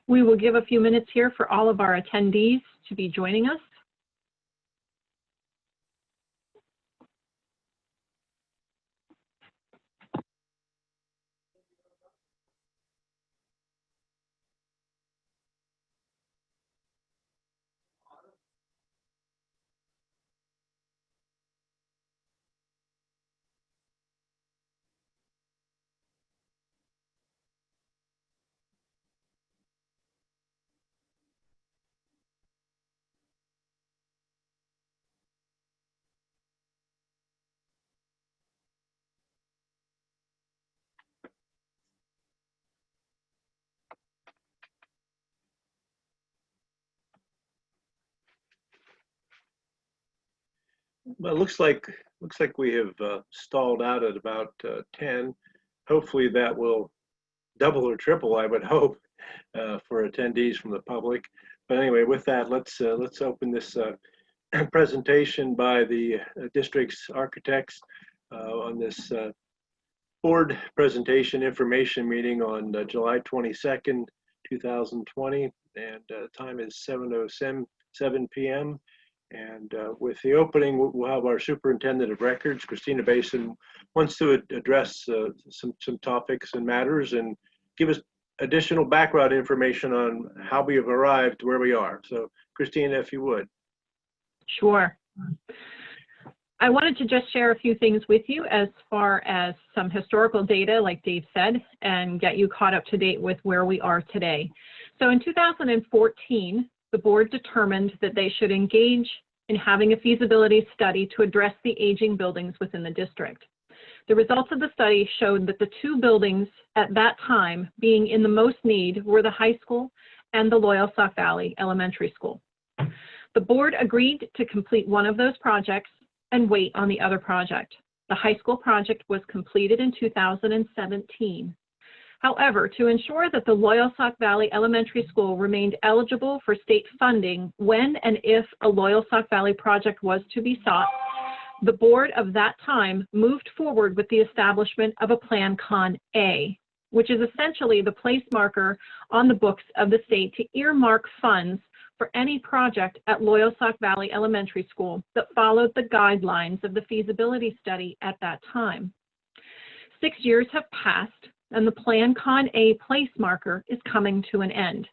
We will give a few minutes here for all of our attendees to be joining us. Well, it looks like we have stalled out at about 10. Hopefully that will double or triple, I would hope, for attendees from the public. But anyway, with that, let's open this presentation by the district's architects on this board presentation information meeting on July 22nd, 2020, and time is 7:07 p.m. And with the opening, we'll have our superintendent of records, Christina Basin, wants to address some topics and matters and give us additional background information on how we have arrived where we are. So Christina, if you would. Sure. I wanted to just share a few things with you as far as some historical data, like Dave said, and get you caught up to date with where we are today. So in 2014, the board determined that they should engage in having a feasibility study to address the aging buildings within the district. The results of the study showed that the two buildings at that time being in the most need were the high school and the LOYALSOCK Valley Elementary School. The board agreed to complete one of those projects and wait on the other project. The high school project was completed in 2017. However, to ensure that the LOYALSOCK Valley Elementary School remained eligible for state funding when and if a LOYALSOCK Valley project was to be sought, the board of that time moved forward with the establishment of a Plan Con A, which is essentially the place marker on the books of the state to earmark funds for any project at LOYALSOCK Valley Elementary School that followed the guidelines of the feasibility study at that time. 6 years have passed, and the Plan Con A place marker is coming to an end.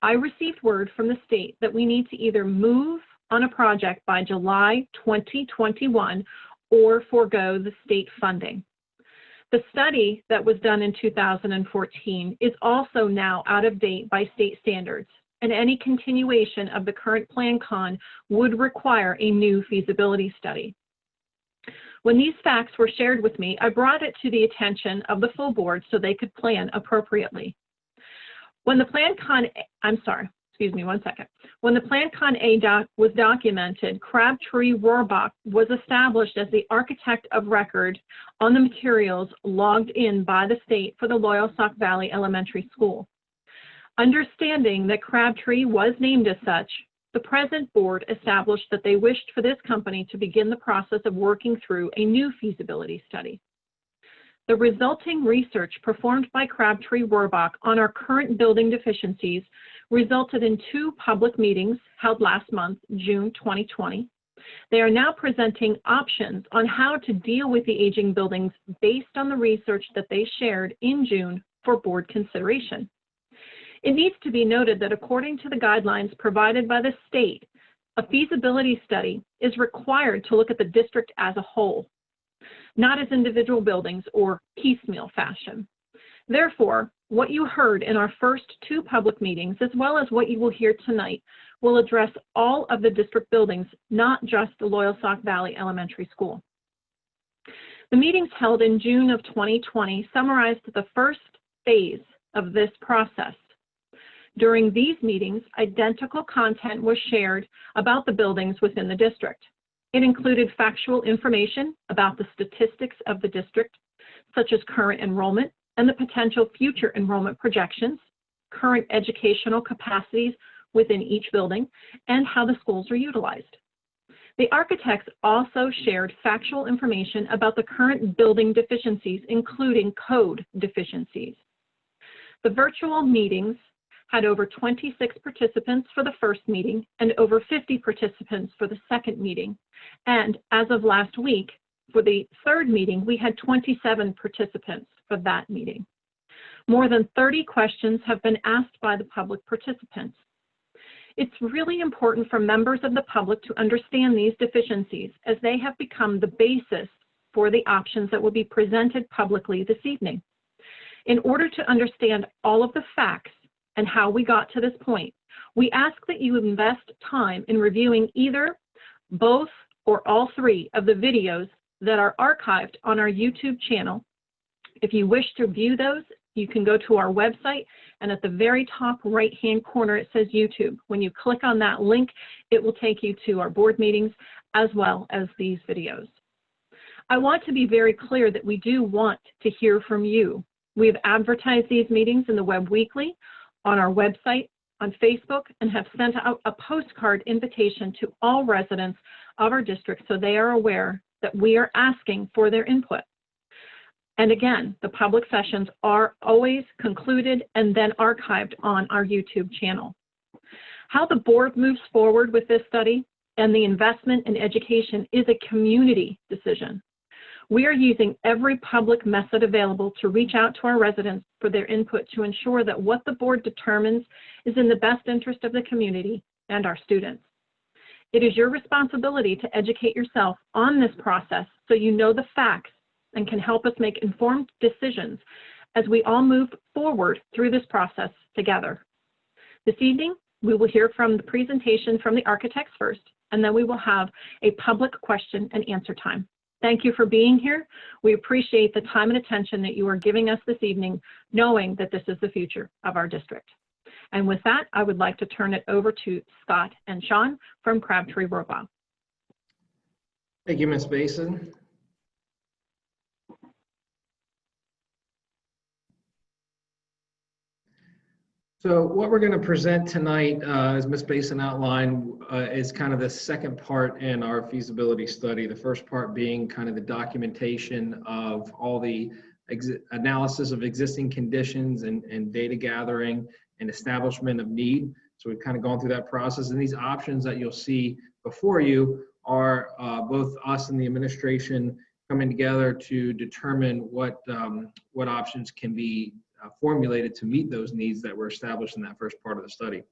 I received word from the state that we need to either move on a project by July 2021 or forego the state funding. The study that was done in 2014 is also now out of date by state standards, and any continuation of the current Plan Con would require a new feasibility study. When these facts were shared with me, I brought it to the attention of the full board so they could plan appropriately. When the Plan Con A was documented, Crabtree Rohrbaugh was established as the architect of record on the materials logged in by the state for the LOYALSOCK Valley Elementary School. Understanding that Crabtree was named as such, the present board established that they wished for this company to begin the process of working through a new feasibility study. The resulting research performed by Crabtree Rohrbaugh on our current building deficiencies resulted in 2 public meetings held last month, June 2020. They are now presenting options on how to deal with the aging buildings based on the research that they shared in June for board consideration. It needs to be noted that according to the guidelines provided by the state, a feasibility study is required to look at the district as a whole, not as individual buildings or piecemeal fashion. Therefore, what you heard in our first 2 public meetings, as well as what you will hear tonight, will address all of the district buildings, not just the LOYALSOCK Valley Elementary School. The meetings held in June of 2020 summarized the first phase of this process. During these meetings, identical content was shared about the buildings within the district. It included factual information about the statistics of the district, such as current enrollment and the potential future enrollment projections, current educational capacities within each building, and how the schools are utilized. The architects also shared factual information about the current building deficiencies, including code deficiencies. The virtual meetings had over 26 participants for the first meeting and over 50 participants for the second meeting. And as of last week, for the third meeting, we had 27 participants for that meeting. More than 30 questions have been asked by the public participants. It's really important for members of the public to understand these deficiencies, as they have become the basis for the options that will be presented publicly this evening. In order to understand all of the facts and how we got to this point, we ask that you invest time in reviewing either, both, or all three of the videos that are archived on our YouTube channel. If you wish to view those, you can go to our website, and at the very top right-hand corner, it says YouTube. When you click on that link, it will take you to our board meetings as well as these videos. I want to be very clear that we do want to hear from you. We've advertised these meetings in the Web Weekly, on our website, on Facebook, and have sent out a postcard invitation to all residents of our district so they are aware that we are asking for their input. And again, the public sessions are always concluded and then archived on our YouTube channel. How the board moves forward with this study and the investment in education is a community decision. We are using every public method available to reach out to our residents for their input to ensure that what the board determines is in the best interest of the community and our students. It is your responsibility to educate yourself on this process so you know the facts and can help us make informed decisions as we all move forward through this process together. This evening, we will hear from the presentation from the architects first, and then we will have a public question and answer time. Thank you for being here. We appreciate the time and attention that you are giving us this evening, knowing that this is the future of our district. And with that, I would like to turn it over to Scott and Sean from Crabtree Rohrbaugh. Thank you, Ms. Basin. So what we're going to present tonight, as Ms. Basin outlined, is kind of the second part in our feasibility study. The first part being kind of the documentation of all the analysis of existing conditions and data gathering and establishment of need. So we've kind of gone through that process. And these options that you'll see before you are both us and the administration coming together to determine what options can be formulated to meet those needs that were established in that first part of the study.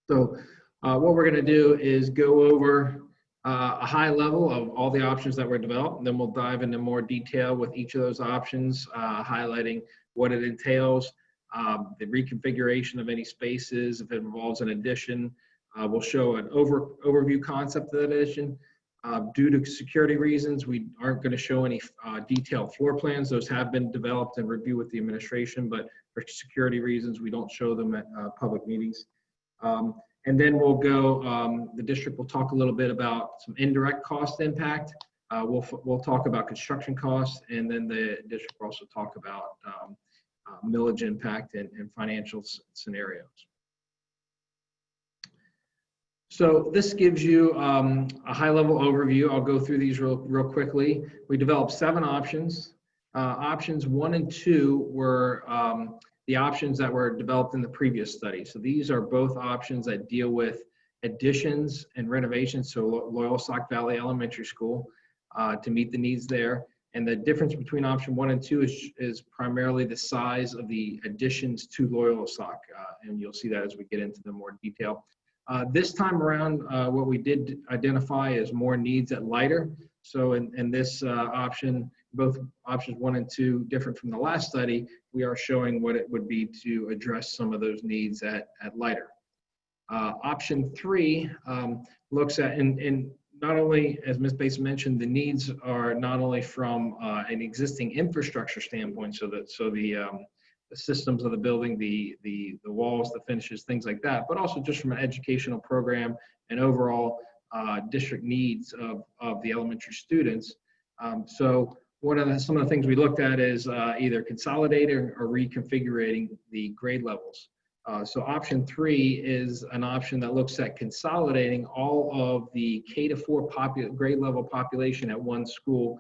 So what we're going to do is go over a high level of all the options that were developed, and then we'll dive into more detail with each of those options, highlighting what it entails, the reconfiguration of any spaces, if it involves an addition. We'll show an overview concept of that addition. Due to security reasons, we aren't going to show any detailed floor plans. Those have been developed and reviewed with the administration, but for security reasons, we don't show them at public meetings. And then we'll go, the district will talk a little bit about some indirect cost impact. We'll talk about construction costs, and then the district will also talk about millage impact and financial scenarios. So this gives you a high-level overview. I'll go through these real quickly. We developed 7 options. Options 1 and 2 were the options that were developed in the previous study. So these are both options that deal with additions and renovations, so LOYALSOCK Valley Elementary School, to meet the needs there. And the difference between option 1 and 2 is primarily the size of the additions to LOYALSOCK, and you'll see that as we get into them more detail. This time around, what we did identify is more needs at lighter. So in this option, both options 1 and 2, different from the last study, we are showing what it would be to address some of those needs at lighter. Option 3 looks at, and not only, as Ms. Bates mentioned, the needs are not only from an existing infrastructure standpoint, so the systems of the building, the walls, the finishes, things like that, but also just from an educational program and overall district needs of the elementary students. So some of the things we looked at is either consolidating or reconfiguring the grade levels. So option 3 is an option that looks at consolidating all of the K-4 grade level population at one school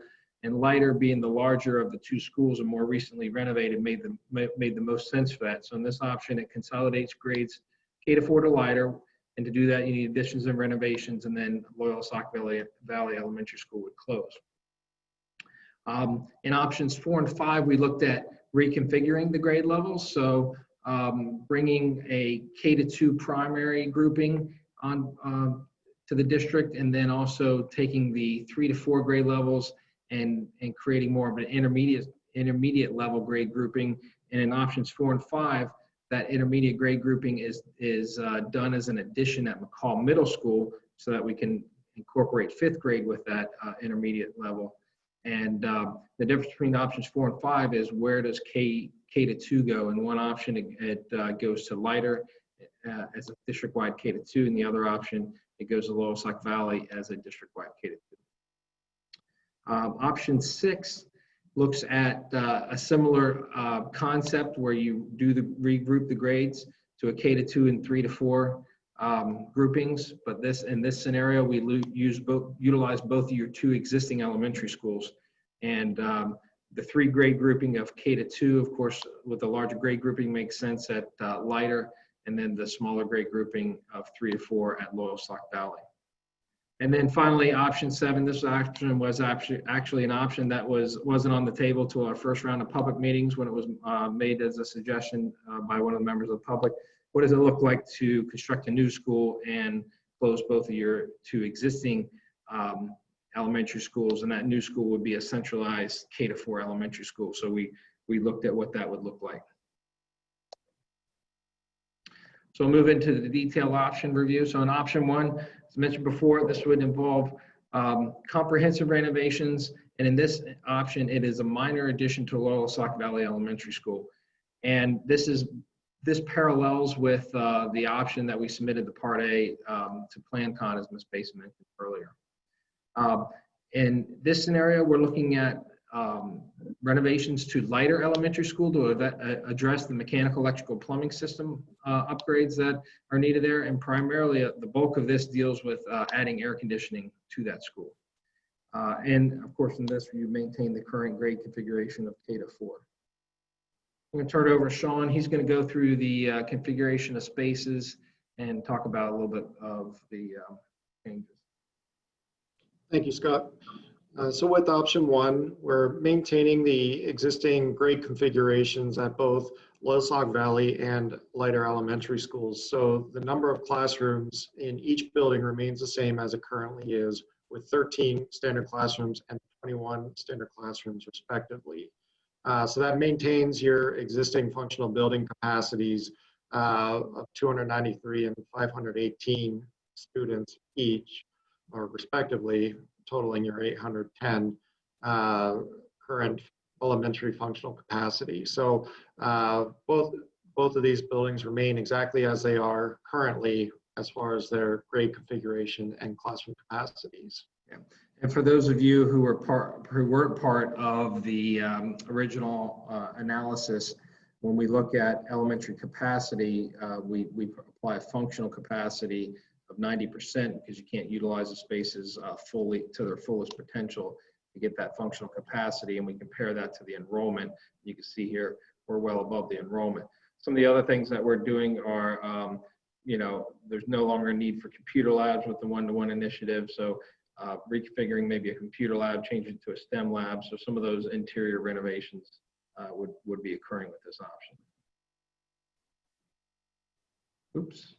and lighter being the larger of the two schools and more recently renovated made the most sense for that. So in this option, it consolidates grades K-4 to lighter, and to do that, you need additions and renovations, and then LOYALSOCK Valley Elementary School would close. In options 4 and 5, we looked at reconfiguring the grade levels. So bringing a K-2 primary grouping on to the district, and then also taking the 3 to 4 grade levels and creating more of an intermediate level grade grouping. And in options 4 and 5, that intermediate grade grouping is done as an addition at McCall Middle School, so that we can incorporate 5th grade with that intermediate level. And the difference between options 4 and 5 is where does K-2 go? In one option, it goes to lighter as a district-wide K-2, and the other option, it goes to LOYALSOCK Valley as a district-wide K-2. Option 6 looks at a similar concept where you do regroup the grades to a K-2 and 3 to 4 groupings, but in this scenario, we utilize both of your 2 existing elementary schools. And the 3 grade grouping of K-2, of course, with the larger grade grouping makes sense at lighter, and then the smaller grade grouping of 3 to 4 at LOYALSOCK Valley. And then finally, option 7, this option was actually an option that wasn't on the table to our first round of public meetings when it was made as a suggestion by one of the members of the public. What does it look like to construct a new school and close both of your 2 existing elementary schools? And that new school would be a centralized K-4 elementary school. So we looked at what that would look like. So we'll move into the detailed option review. So in option 1, as mentioned before, this would involve comprehensive renovations. And in this option, it is a minor addition to LOYALSOCK Valley Elementary School. And this parallels with the option that we submitted to Part A to PlanCon, as Ms. Basin mentioned earlier. In this scenario, we're looking at renovations to lighter elementary school to address the mechanical, electrical, plumbing system upgrades that are needed there. And primarily, the bulk of this deals with adding air conditioning to that school. And of course, in this, you maintain the current grade configuration of K-4. I'm going to turn it over to Sean. He's going to go through the configuration of spaces and talk about a little bit of the changes. Thank you, Scott. So with option 1, we're maintaining the existing grade configurations at both LOYALSOCK Valley and lighter elementary schools. So the number of classrooms in each building remains the same as it currently is, with 13 standard classrooms and 21 standard classrooms respectively. So that maintains your existing functional building capacities of 293 and 518 students each, or respectively, totaling your 810 current elementary functional capacity. So both of these buildings remain exactly as they are currently as far as their grade configuration and classroom capacities. Yeah. And for those of you who weren't part of the original analysis, when we look at elementary capacity, we apply a functional capacity of 90% because you can't utilize the spaces fully to their fullest potential to get that functional capacity. And we compare that to the enrollment. You can see here, we're well above the enrollment. Some of the other things that we're doing are, there's no longer a need for computer labs with the one-to-one initiative. So reconfiguring maybe a computer lab, changing it to a STEM lab. So some of those interior renovations would be occurring with this option. Oops.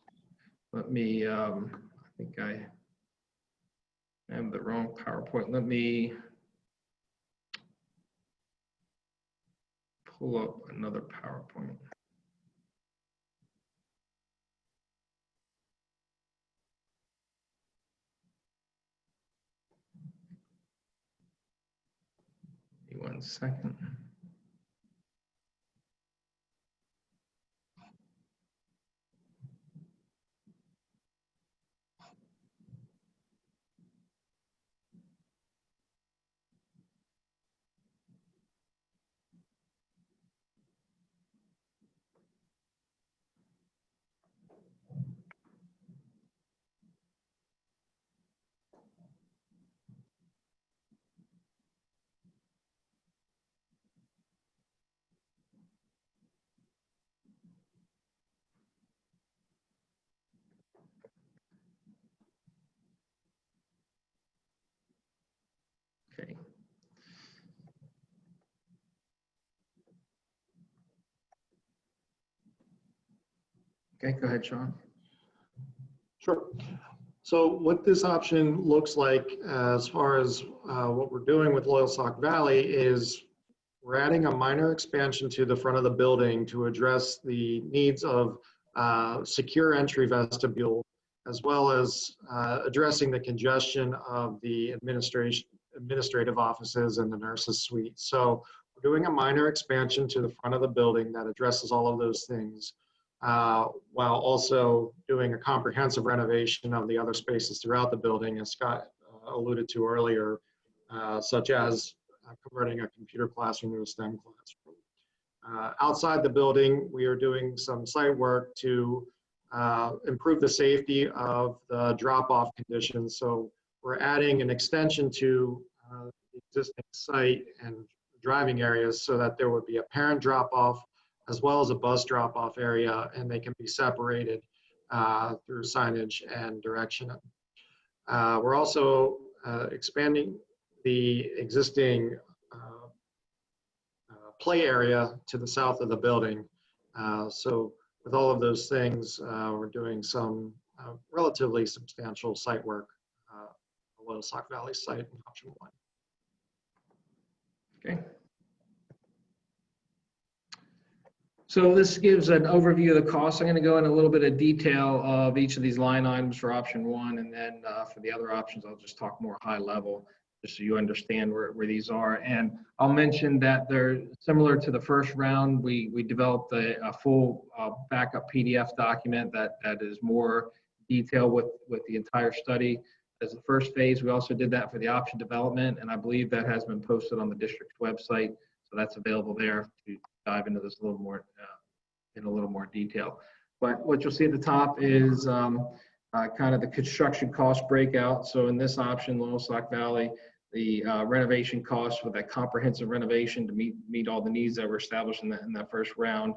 Let me, I think I have the wrong PowerPoint. Let me pull up another PowerPoint. Give me 1 second. Okay, go ahead, Sean. Sure. So what this option looks like as far as what we're doing with LOYALSOCK Valley is we're adding a minor expansion to the front of the building to address the needs of secure entry vestibule, as well as addressing the congestion of the administrative offices and the nurses suite. So we're doing a minor expansion to the front of the building that addresses all of those things, while also doing a comprehensive renovation of the other spaces throughout the building, as Scott alluded to earlier, such as converting a computer classroom to a STEM classroom. Outside the building, we are doing some site work to improve the safety of the drop-off conditions. So we're adding an extension to the existing site and driving areas so that there would be a parent drop-off as well as a bus drop-off area, and they can be separated through signage and direction. We're also expanding the existing play area to the south of the building. So with all of those things, we're doing some relatively substantial site work, the LOYALSOCK Valley site in option 1. Okay. So this gives an overview of the costs. I'm going to go in a little bit of detail of each of these line items for option 1, and then for the other options, I'll just talk more high level, just so you understand where these are. And I'll mention that they're similar to the first round. We developed a full backup PDF document that is more detailed with the entire study as the first phase. We also did that for the option development, and I believe that has been posted on the district's website. So that's available there to dive into this a little more in a little more detail. But what you'll see at the top is kind of the construction cost breakout. So in this option, LOYALSOCK Valley, the renovation costs for that comprehensive renovation to meet all the needs that were established in that first round.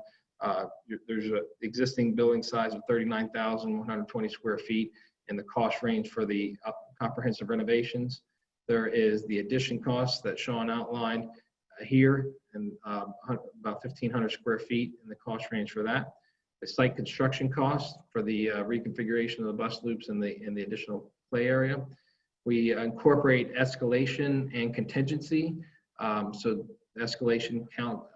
There's an existing building size of 39,120 square feet in the cost range for the comprehensive renovations. There is the addition costs that Sean outlined here, and about 1,500 square feet in the cost range for that. The site construction costs for the reconfiguration of the bus loops and the additional play area. We incorporate escalation and contingency. So escalation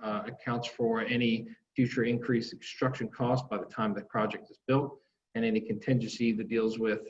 accounts for any future increase in construction costs by the time the project is built, and any contingency that deals with,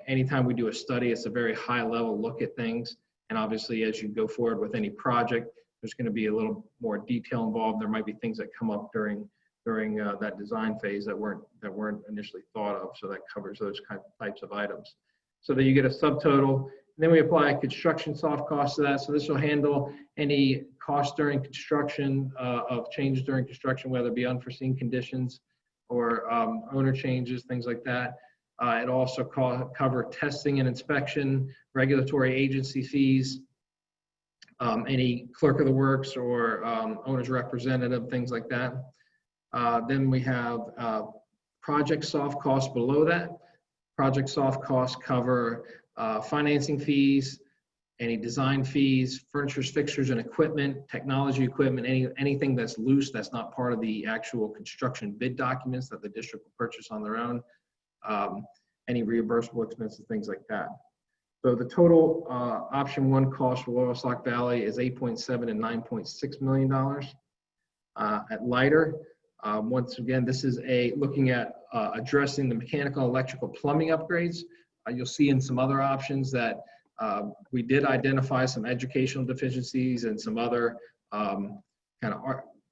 anytime we do a study, it's a very high level look at things. And obviously, as you go forward with any project, there's going to be a little more detail involved. There might be things that come up during that design phase that weren't initially thought of. So that covers those types of items. So that you get a subtotal. And then we apply construction soft costs to that. So this will handle any costs during construction of changes during construction, whether it be unforeseen conditions or owner changes, things like that. It also cover testing and inspection, regulatory agency fees, any clerk of the works or owner's representative, things like that. Then we have project soft costs below that. Project soft costs cover financing fees, any design fees, furniture, fixtures, and equipment, technology equipment, anything that's loose that's not part of the actual construction bid documents that the district will purchase on their own. Any reimbursable expenses, things like that. So the total option 1 cost for LOYALSOCK Valley is $8.7 and $9.6 million. At LIDAR, once again, this is looking at addressing the mechanical, electrical, plumbing upgrades. You'll see in some other options that we did identify some educational deficiencies and some other kind of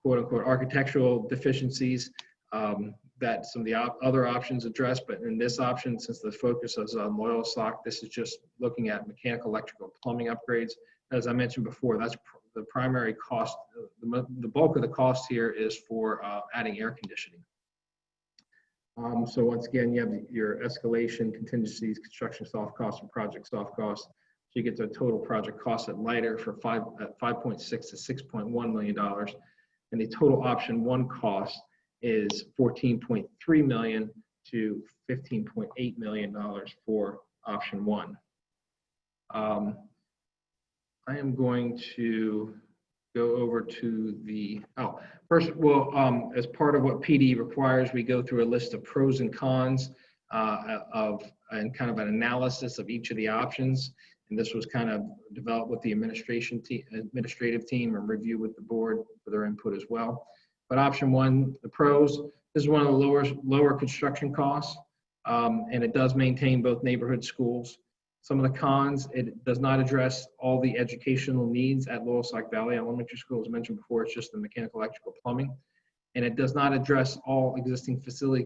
quote unquote architectural deficiencies that some of the other options address. But in this option, since the focus is on LOYALSOCK, this is just looking at mechanical, electrical, plumbing upgrades. As I mentioned before, that's the primary cost. The bulk of the cost here is for adding air conditioning. So once again, you have your escalation, contingencies, construction soft costs, and project soft costs. So you get the total project cost at LIDAR for $5.6 to $6.1 million. And the total option 1 cost is $14.3 million to $15.8 million for option 1. I am going to go over to the, first, well, as part of what PD requires, we go through a list of pros and cons and kind of an analysis of each of the options. And this was kind of developed with the administrative team and reviewed with the board for their input as well. But option one, the pros, this is one of the lower construction costs, and it does maintain both neighborhood schools. Some of the cons, it does not address all the educational needs at Loyalsock Valley Elementary School. As mentioned before, it's just the mechanical, electrical, plumbing. And it does not address all existing facility,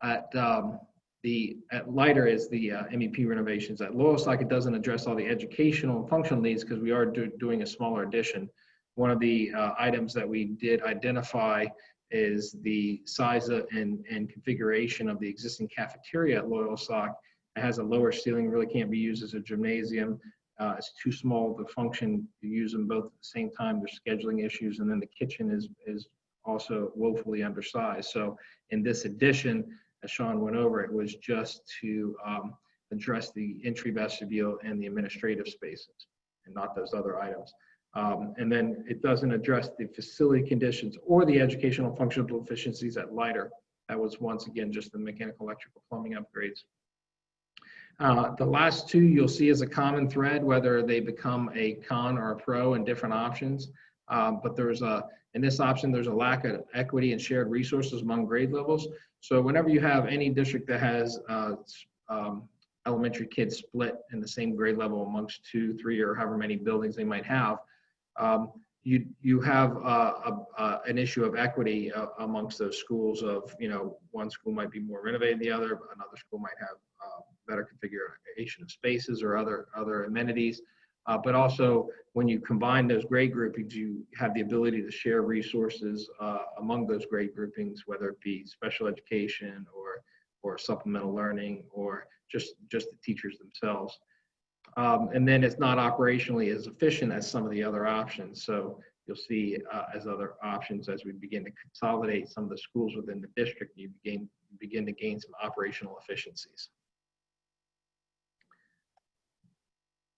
at Leiter is the MEP renovations. At Loyalsock, it doesn't address all the educational and functional needs because we are doing a smaller addition. One of the items that we did identify is the size and configuration of the existing cafeteria at Loyalsock. It has a lower ceiling, really can't be used as a gymnasium. It's too small to function to use them both at the same time. There's scheduling issues, and then the kitchen is also woefully undersized. So in this addition, as Sean went over, it was just to address the entry vestibule and the administrative spaces and not those other items. And then it doesn't address the facility conditions or the educational functional efficiencies at Leiter. That was once again just the mechanical, electrical, plumbing upgrades. The last two you'll see as a common thread, whether they become a con or a pro in different options. But in this option, there's a lack of equity and shared resources among grade levels. So whenever you have any district that has elementary kids split in the same grade level amongst 2, 3, or however many buildings they might have, you have an issue of equity amongst those schools of, one school might be more renovated than the other, another school might have better configuration of spaces or other amenities. But also when you combine those grade groupings, you have the ability to share resources among those grade groupings, whether it be special education or supplemental learning or just the teachers themselves. And then it's not operationally as efficient as some of the other options. So you'll see as other options, as we begin to consolidate some of the schools within the district, you begin to gain some operational efficiencies.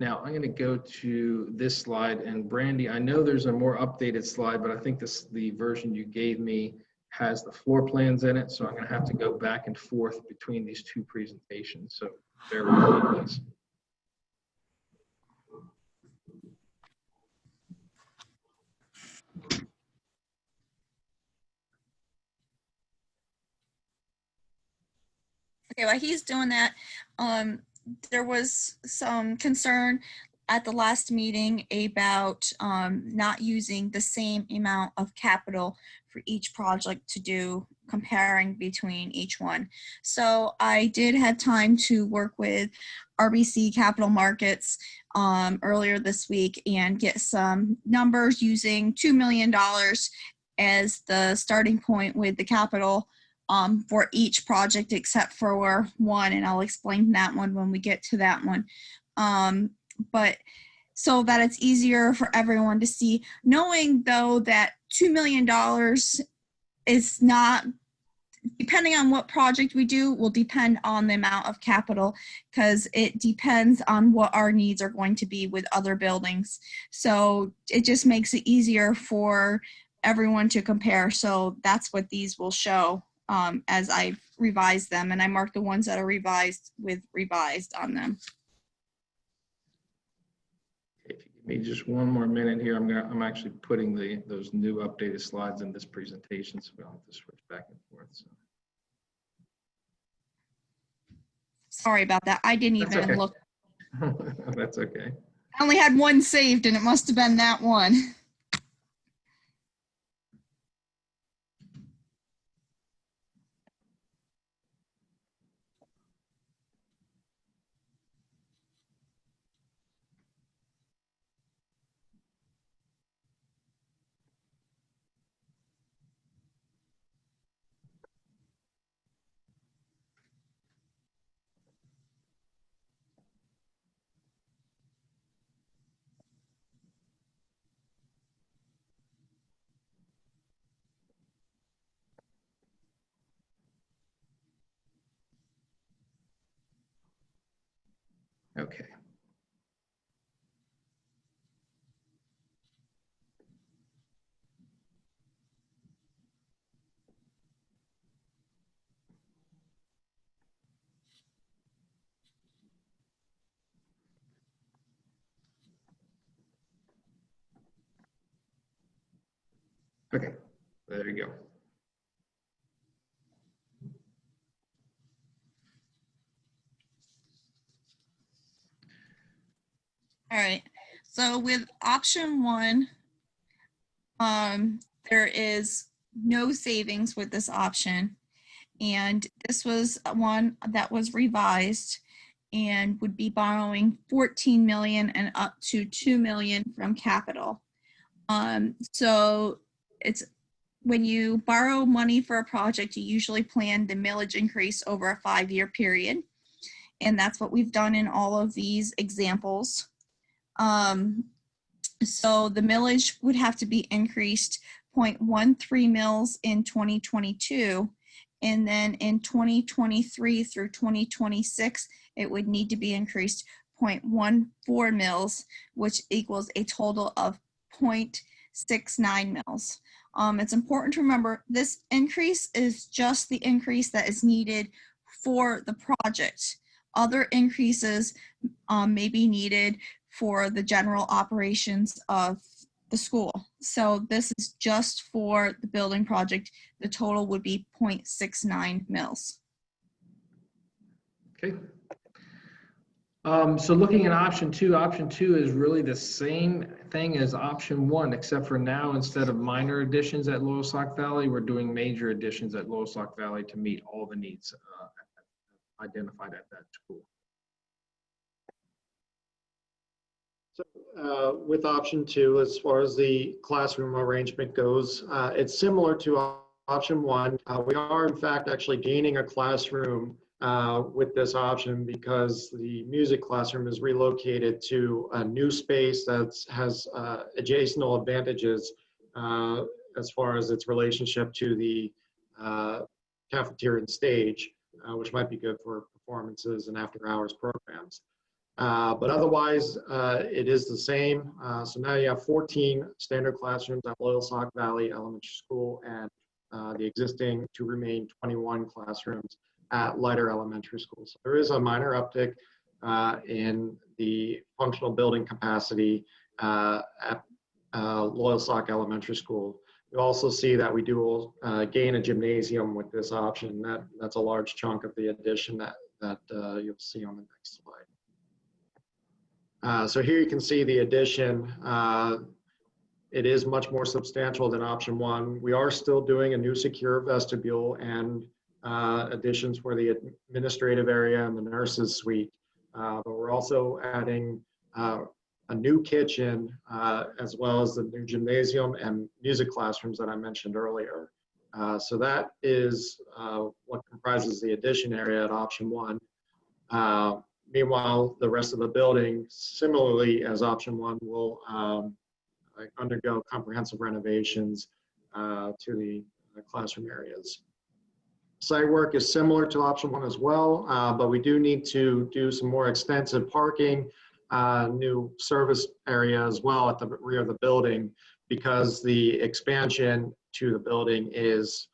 Now I'm going to go to this slide, and Brandy, I know there's a more updated slide, but I think the version you gave me has the floor plans in it. So I'm going to have to go back and forth between these two presentations. So bear with me, please. Okay, while he's doing that, there was some concern at the last meeting about not using the same amount of capital for each project to do comparing between each one. So I did have time to work with RBC Capital Markets earlier this week and get some numbers using $2 million as the starting point with the capital for each project except for one, and I'll explain that one when we get to that one. But so that it's easier for everyone to see, knowing though that $2 million is not, depending on what project we do, will depend on the amount of capital because it depends on what our needs are going to be with other buildings. So it just makes it easier for everyone to compare. So that's what these will show. As I revise them, and I mark the ones that are revised with revised on them. If you give me just one more minute here, I'm actually putting those new updated slides in this presentation, so we don't have to switch back and forth. So. Sorry about that. I didn't even look. That's okay. I only had one saved, and it must have been that one. Okay. Okay, there you go. All right, so with option one, there is no savings with this option. And this was one that was revised and would be borrowing 14 million and up to 2 million from capital. So it's when you borrow money for a project, you usually plan the millage increase over a 5-year period. And that's what we've done in all of these examples. So the millage would have to be increased 0.13 mils in 2022. And then in 2023 through 2026, it would need to be increased 0.14 mils, which equals a total of 0.69 mils. It's important to remember this increase is just the increase that is needed for the project. Other increases may be needed for the general operations of the school. So this is just for the building project. The total would be 0.69 mils. Okay. So looking at option two is really the same thing as option one, except for now, instead of minor additions at Loyalsock Valley, we're doing major additions at Loyalsock Valley to meet all the needs identified at that school. So with option two, as far as the classroom arrangement goes, it's similar to option one. We are in fact actually gaining a classroom with this option because the music classroom is relocated to a new space that has adjacent advantages as far as its relationship to the cafeteria and stage, which might be good for performances and after hours programs. But otherwise, it is the same. So now you have 14 standard classrooms at Loyalsock Valley Elementary School and the existing to remain 21 classrooms at Leiter Elementary School. So there is a minor uptick in the functional building capacity at Loyalsock Elementary School. You also see that we do gain a gymnasium with this option. That's a large chunk of the addition that you'll see on the next slide. So here you can see the addition. It is much more substantial than option one. We are still doing a new secure vestibule and additions for the administrative area and the nurses suite. But we're also adding a new kitchen as well as the new gymnasium and music classrooms that I mentioned earlier. So that is what comprises the addition area at option one. Meanwhile, the rest of the building, similarly as option one, will undergo comprehensive renovations to the classroom areas. Site work is similar to option one as well, but we do need to do some more extensive parking, new service area as well at the rear of the building because the expansion to the building is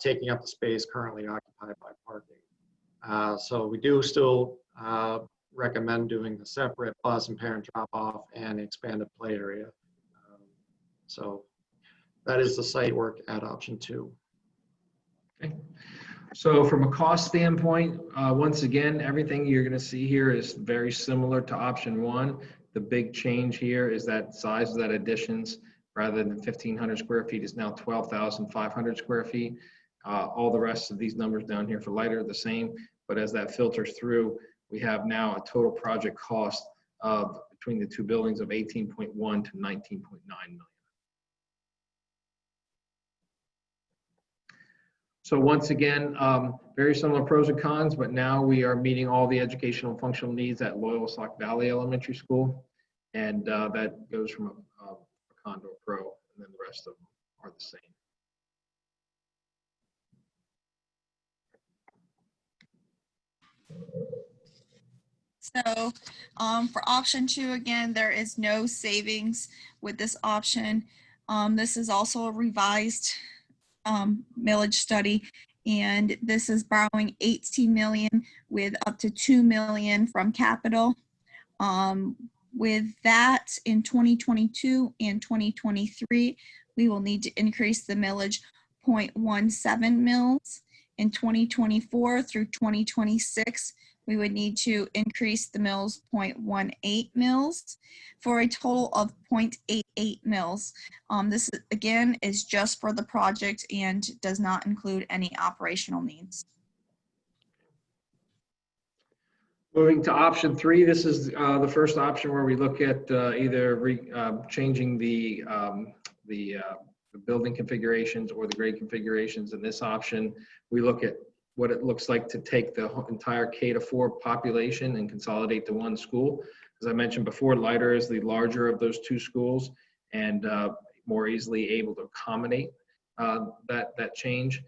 taking up the space currently occupied by parking. So we do still recommend doing the separate bus and parent drop-off and expanded play area. So that is the site work at option two. Okay. So from a cost standpoint, once again, everything you're going to see here is very similar to option one. The big change here is that size of that additions, rather than 1,500 square feet, is now 12,500 square feet. All the rest of these numbers down here for Leiter are the same, but as that filters through, we have now a total project cost of between the two buildings of 18.1 to 19.9 million. So once again, very similar pros and cons, but now we are meeting all the educational and functional needs at Loyalsock Valley Elementary School. And that goes from a con to a pro, and then the rest of them are the same. So for option two, again, there is no savings with this option. This is also a revised millage study, and this is borrowing 18 million with up to 2 million from capital. With that, in 2022 and 2023, we will need to increase the millage 0.17 mils. In 2024 through 2026, we would need to increase the mills 0.18 mils for a total of 0.88 mils. This again is just for the project and does not include any operational needs. Moving to option 3, this is the first option where we look at either changing the building configurations or the grade configurations. In this option, we look at what it looks like to take the entire K-4 population and consolidate to one school. As I mentioned before, Leiter is the larger of those two schools and more easily able to accommodate that change.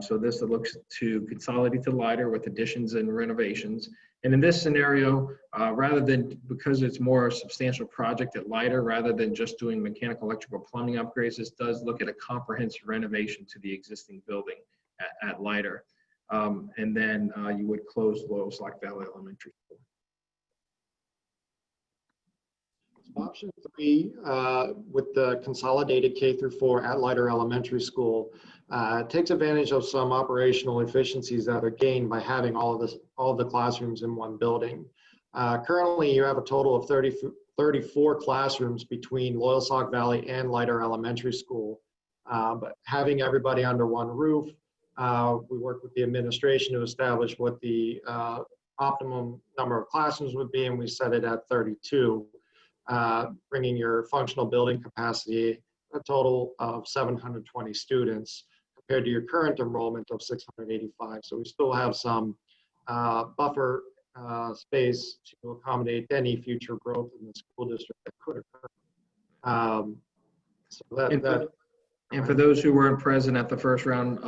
So this looks to consolidate to Leiter with additions and renovations. And in this scenario, rather than, because it's more a substantial project at Leiter, rather than just doing mechanical, electrical, plumbing upgrades, this does look at a comprehensive renovation to the existing building at Leiter. And then you would close LOYALSOCK Valley Elementary School. Option 3, with the consolidated K-4 at Leiter Elementary School, takes advantage of some operational efficiencies that are gained by having all of the classrooms in one building. Currently, you have a total of 34 classrooms between LOYALSOCK Valley and Leiter Elementary School. But having everybody under one roof, we worked with the administration to establish what the optimum number of classrooms would be, and we set it at 32. Bringing your functional building capacity a total of 720 students compared to your current enrollment of 685. So we still have some buffer space to accommodate any future growth in the school district that could occur. And for those who weren't present at the first round,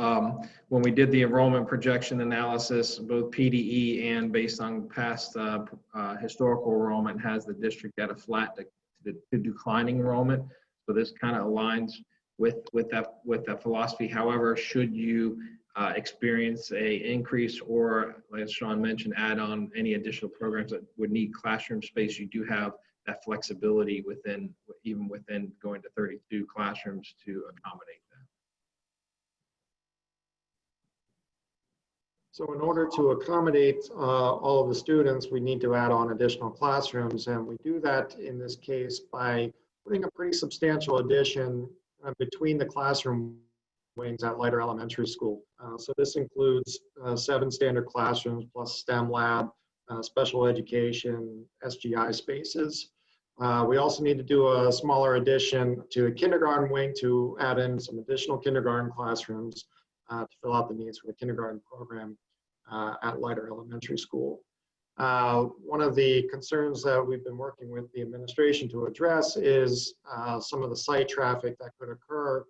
when we did the enrollment projection analysis, both PDE and based on past historical enrollment has the district at a flat to declining enrollment. So this kind of aligns with that philosophy. However, should you experience a increase or, as Sean mentioned, add on any additional programs that would need classroom space, you do have that flexibility even within going to 32 classrooms to accommodate that. So in order to accommodate all of the students, we need to add on additional classrooms, and we do that in this case by putting a pretty substantial addition between the classroom wings at Leiter Elementary School. So this includes 7 standard classrooms plus STEM lab, special education, SGI spaces. We also need to do a smaller addition to a kindergarten wing to add in some additional kindergarten classrooms to fill out the needs for the kindergarten program at Leiter Elementary School. One of the concerns that we've been working with the administration to address is some of the site traffic that could occur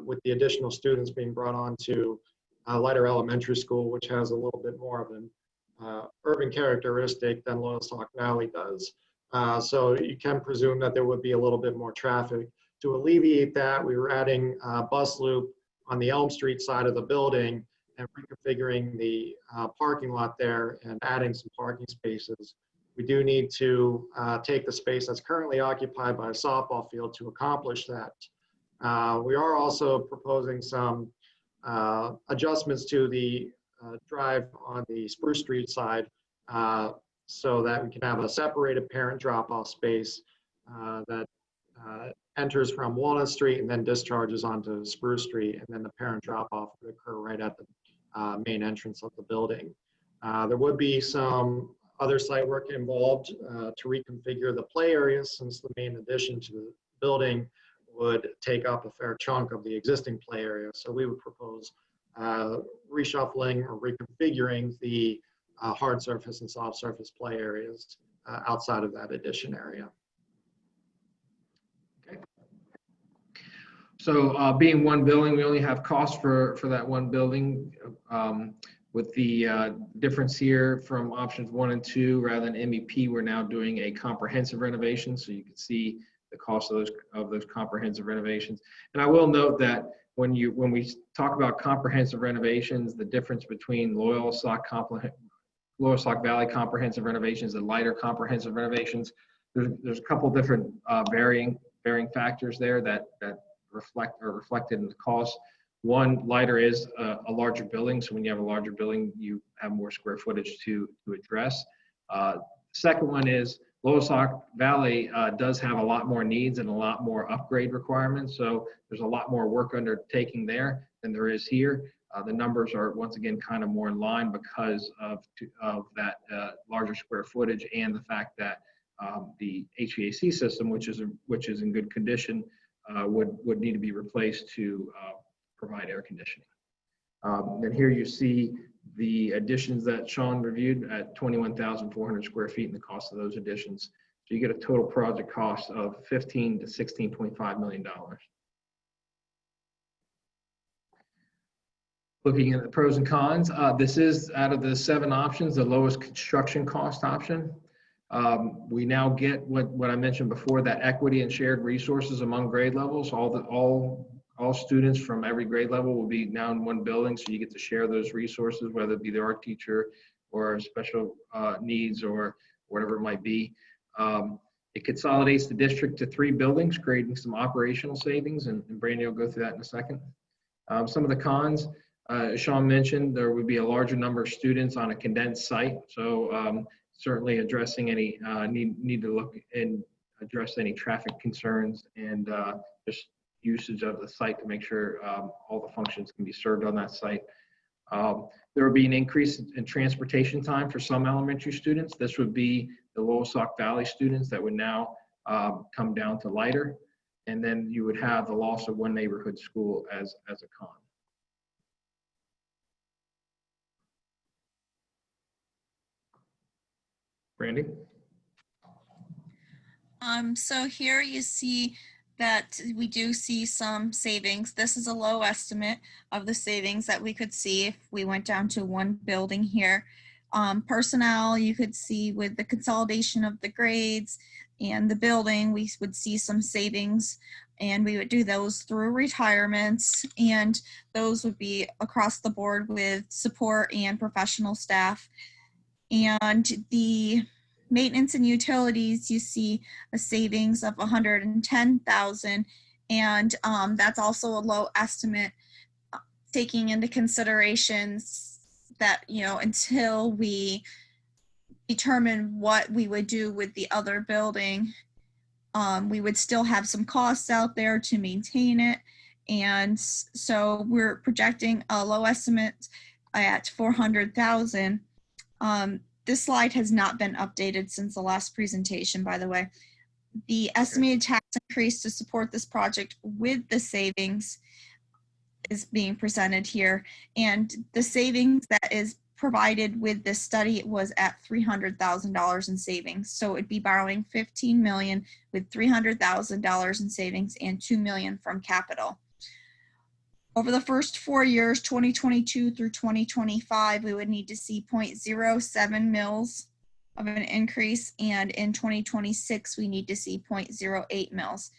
with the additional students being brought on to Leiter Elementary School, which has a little bit more of an urban characteristic than LOYALSOCK Valley does. So you can presume that there would be a little bit more traffic. To alleviate that, we were adding a bus loop on the Elm Street side of the building and reconfiguring the parking lot there and adding some parking spaces. We do need to take the space that's currently occupied by a softball field to accomplish that. We are also proposing some adjustments to the drive on the Spruce Street side so that we can have a separated parent drop-off space that enters from Walnut Street and then discharges onto Spruce Street, and then the parent drop-off would occur right at the main entrance of the building. There would be some other site work involved to reconfigure the play areas, since the main addition to the building would take up a fair chunk of the existing play area. So we would propose reshuffling or reconfiguring the hard surface and soft surface play areas outside of that addition area. Okay. So being one building, we only have costs for that one building. With the difference here from options 1 and 2, rather than MEP, we're now doing a comprehensive renovation. So you can see the cost of those comprehensive renovations. And I will note that when we talk about comprehensive renovations, the difference between LOYALSOCK Valley comprehensive renovations and Leiter comprehensive renovations, there's a couple different varying factors there that reflected in the cost. One, lighter is a larger building, so when you have a larger building, you have more square footage to address. Second one is Loyalsock Valley does have a lot more needs and a lot more upgrade requirements, so there's a lot more work undertaking there than there is here. The numbers are once again kind of more in line because of that larger square footage and the fact that the HVAC system, which is in good condition, would need to be replaced to provide air conditioning. And here you see the additions that Sean reviewed at 21,400 square feet and the cost of those additions. So you get a total project cost of $15 to $16.5 million. Looking at the pros and cons, this is, out of the 7 options, the lowest construction cost option. We now get what I mentioned before, that equity and shared resources among grade levels. All students from every grade level will be now in one building, so you get to share those resources, whether it be the art teacher or special needs or whatever it might be. It consolidates the district to 3 buildings, creating some operational savings, and Brandy will go through that in a second. Some of the cons, Sean mentioned, there would be a larger number of students on a condensed site, so certainly addressing any need to look and address any traffic concerns and just usage of the site to make sure all the functions can be served on that site. There would be an increase in transportation time for some elementary students. This would be the Loyalsock Valley students that would now come down to lighter, and then you would have the loss of one neighborhood school as a con. Brandy? So here you see that we do see some savings. This is a low estimate of the savings that we could see if we went down to one building here. Personnel, you could see with the consolidation of the grades and the building, we would see some savings, and we would do those through retirements, and those would be across the board with support and professional staff. And the maintenance and utilities, you see a savings of $110,000, and that's also a low estimate, taking into considerations that, you know, until we determine what we would do with the other building, we would still have some costs out there to maintain it, and so we're projecting a low estimate at $400,000. This slide has not been updated since the last presentation, by the way. The estimated tax increase to support this project with the savings is being presented here. And the savings that is provided with this study was at $300,000 in savings. So it'd be borrowing $15 million with $300,000 in savings and $2 million from capital. Over the first 4 years, 2022 through 2025, we would need to see 0.07 mils of an increase, and in 2026, we need to see 0.08 mils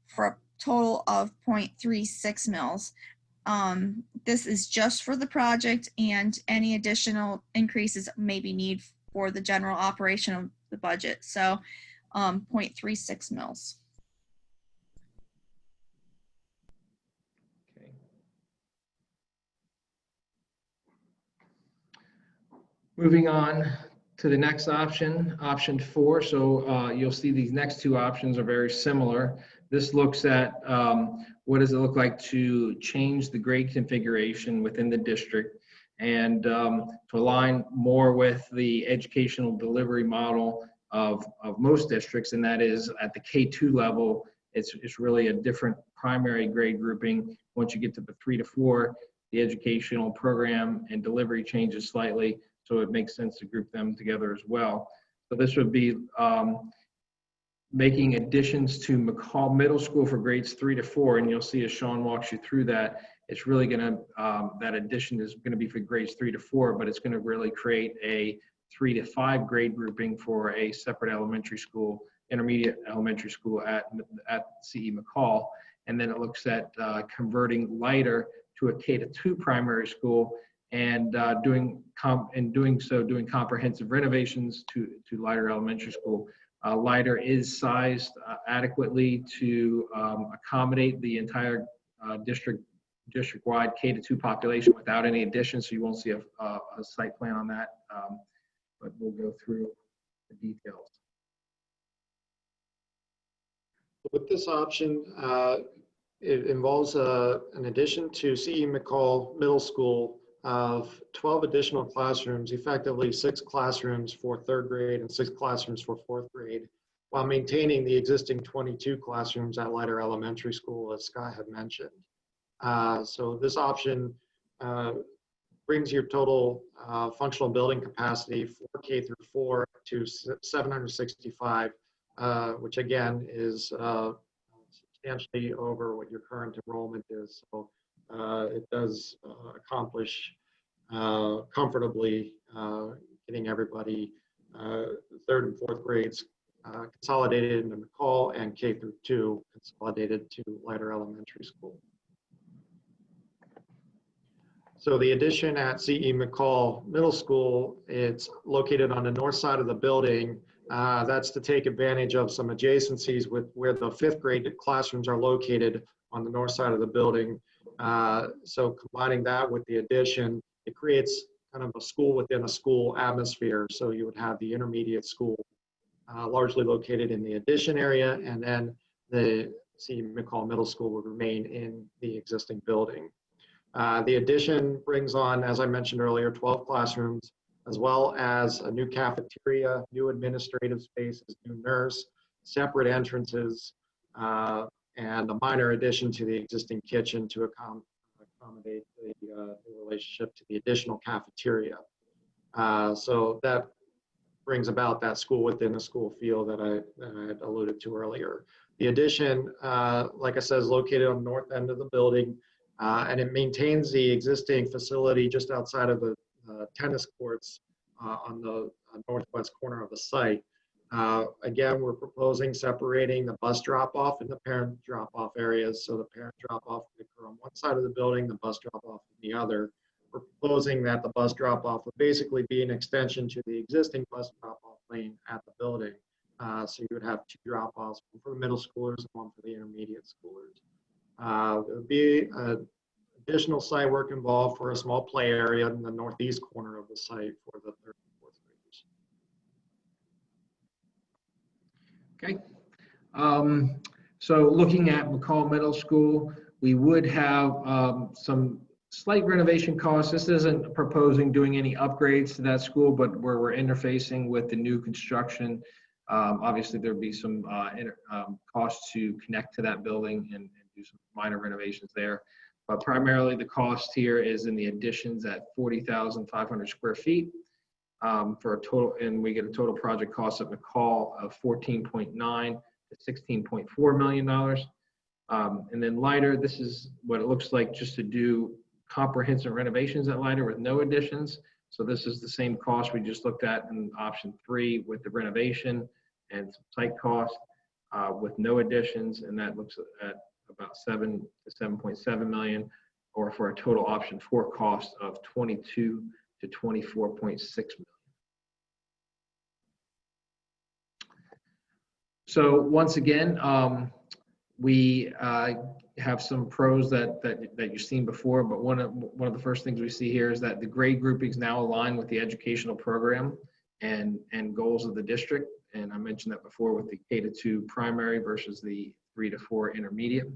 for a total of 0.36 mils. This is just for the project, and any additional increases may be needed for the general operation of the budget. So 0.36 mils. Moving on to the next option, option 4. So you'll see these next 2 options are very similar. This looks at what does it look like to change the grade configuration within the district and to align more with the educational delivery model of most districts, and that is at the K2 level, it's really a different primary grade grouping. Once you get to the 3 to 4, the educational program and delivery changes slightly. So it makes sense to group them together as well. So this would be making additions to McCall Middle School for grades 3 to 4, and you'll see as Sean walks you through that, it's really gonna, that addition is gonna be for grades 3 to 4, but it's gonna really create a 3 to 5 grade grouping for a separate elementary school, intermediate elementary school at CE McCall. And then it looks at converting lighter to a K to 2 primary school, and doing comprehensive renovations to lighter elementary school Leiter is sized adequately to accommodate the entire district-wide K-2 population without any additions, so you won't see a site plan on that, but we'll go through the details. With this option, it involves an addition to C.E. McCall Middle School of 12 additional classrooms, effectively 6 classrooms for 3rd grade and 6 classrooms for 4th grade, while maintaining the existing 22 classrooms at Leiter Elementary School, as Scott had mentioned. So this option brings your total functional building capacity for K through 4 to 765, which again is substantially over what your current enrollment is. So it does accomplish comfortably getting everybody 3rd and 4th grades consolidated into McCall and K through 2 consolidated to Leiter Elementary School. So the addition at C.E. McCall Middle School, it's located on the north side of the building. That's to take advantage of some adjacencies with where the 5th grade classrooms are located on the north side of the building. So combining that with the addition, it creates kind of a school within a school atmosphere. So you would have the intermediate school largely located in the addition area, and then the C.E. McCall Middle School would remain in the existing building. The addition brings on, as I mentioned earlier, 12 classrooms, as well as a new cafeteria, new administrative spaces, new nurse, separate entrances, and a minor addition to the existing kitchen to accommodate the relationship to the additional cafeteria. So that brings about that school within a school feel that I had alluded to earlier. The addition, like I said, is located on the north end of the building, and it maintains the existing facility just outside of the tennis courts on the northwest corner of the site. Again, we're proposing separating the bus drop-off and the parent drop-off areas. So the parent drop-off would occur on one side of the building, the bus drop-off on the other. We're proposing that the bus drop-off would basically be an extension to the existing bus drop-off lane at the building. So you would have 2 drop-offs, one for the middle schoolers and one for the intermediate schoolers. There would be additional site work involved for a small play area in the northeast corner of the site for the 3rd and 4th graders. Okay. So looking at McCall Middle School, we would have some slight renovation costs. This isn't proposing doing any upgrades to that school, but where we're interfacing with the new construction, obviously there'd be some costs to connect to that building and do some minor renovations there. But primarily the cost here is in the additions at 40,500 square feet for a total, and we get a total project cost at McCall of $14.9 to $16.4 million. And then Leiter, this is what it looks like just to do comprehensive renovations at Leiter with no additions. So this is the same cost we just looked at in option 3 with the renovation and some site cost with no additions, and that looks at about 7 to 7.7 million, or for a total option 4 cost of 22 to 24.6 million. So once again, we have some pros that you've seen before, but one of the first things we see here is that the grade groupings now align with the educational program and goals of the district. And I mentioned that before with the K-2 primary versus the 3 to 4 intermediate.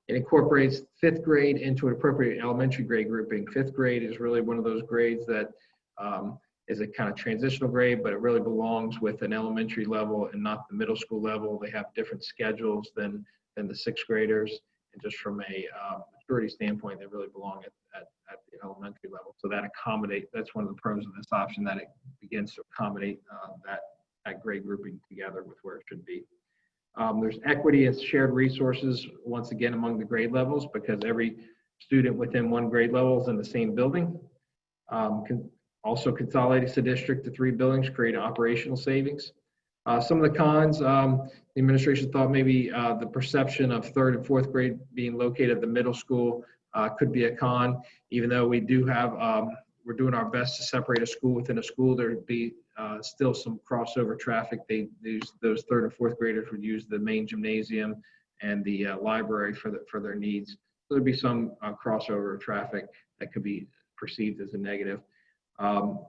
It incorporates 5th grade into an appropriate elementary grade grouping. 5th grade is really one of those grades that is a kind of transitional grade, but it really belongs with an elementary level and not the middle school level. They have different schedules than the 6th graders, and just from a maturity standpoint, they really belong at the elementary level. So that's one of the pros of this option, that it begins to accommodate that grade grouping together with where it should be. There's equity and shared resources, once again, among the grade levels, because every student within one grade level is in the same building. Also consolidates the district to 3 buildings, create operational savings. Some of the cons, the administration thought maybe the perception of 3rd and 4th grade being located at the middle school could be a con, even though we do have, we're doing our best to separate a school within a school. There'd be still some crossover traffic. Those third and fourth graders would use the main gymnasium and the library for their needs. So there'd be some crossover traffic that could be perceived as a negative.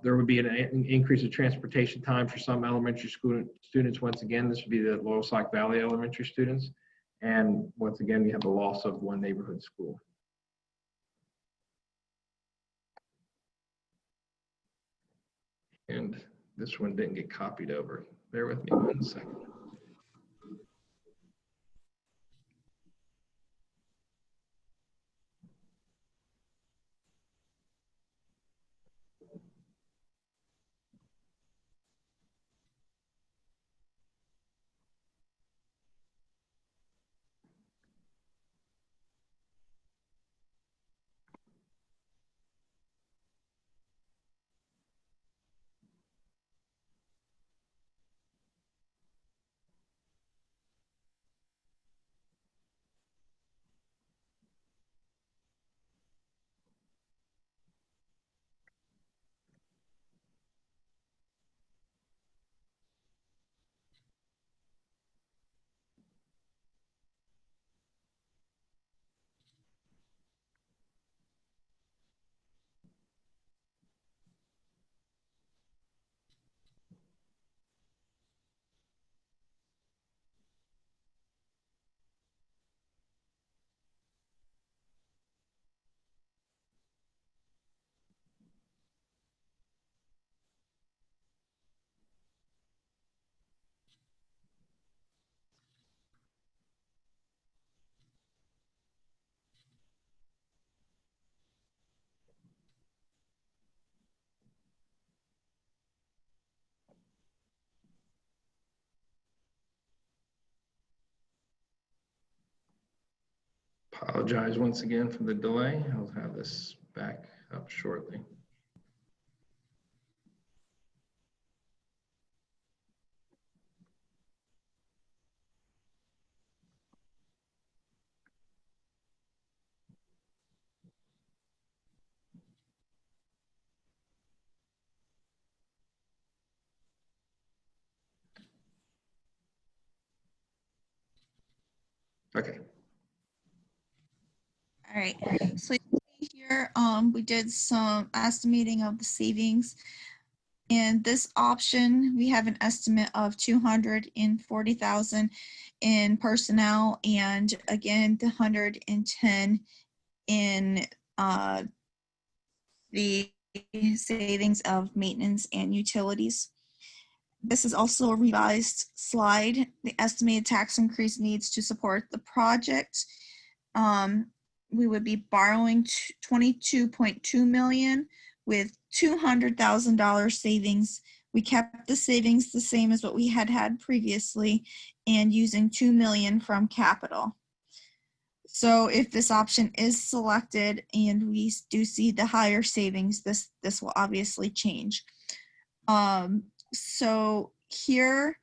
There would be an increase of transportation time for some elementary school students. Once again, this would be the Loyalsock Valley elementary students. And once again, we have the loss of one neighborhood school. And this one didn't get copied over. Bear with me 1 second. Apologize once again for the delay. I'll have this back up shortly. Okay. All right, so you see here, we did some estimating of the savings. And this option, we have an estimate of 240,000 in personnel, and again, the 110 in the savings of maintenance and utilities. This is also a revised slide. The estimated tax increase needs to support the project. We would be borrowing 22.2 million with $200,000 savings. We kept the savings the same as what we had previously and using 2 million from capital. So if this option is selected and we do see the higher savings, this will obviously change. So here,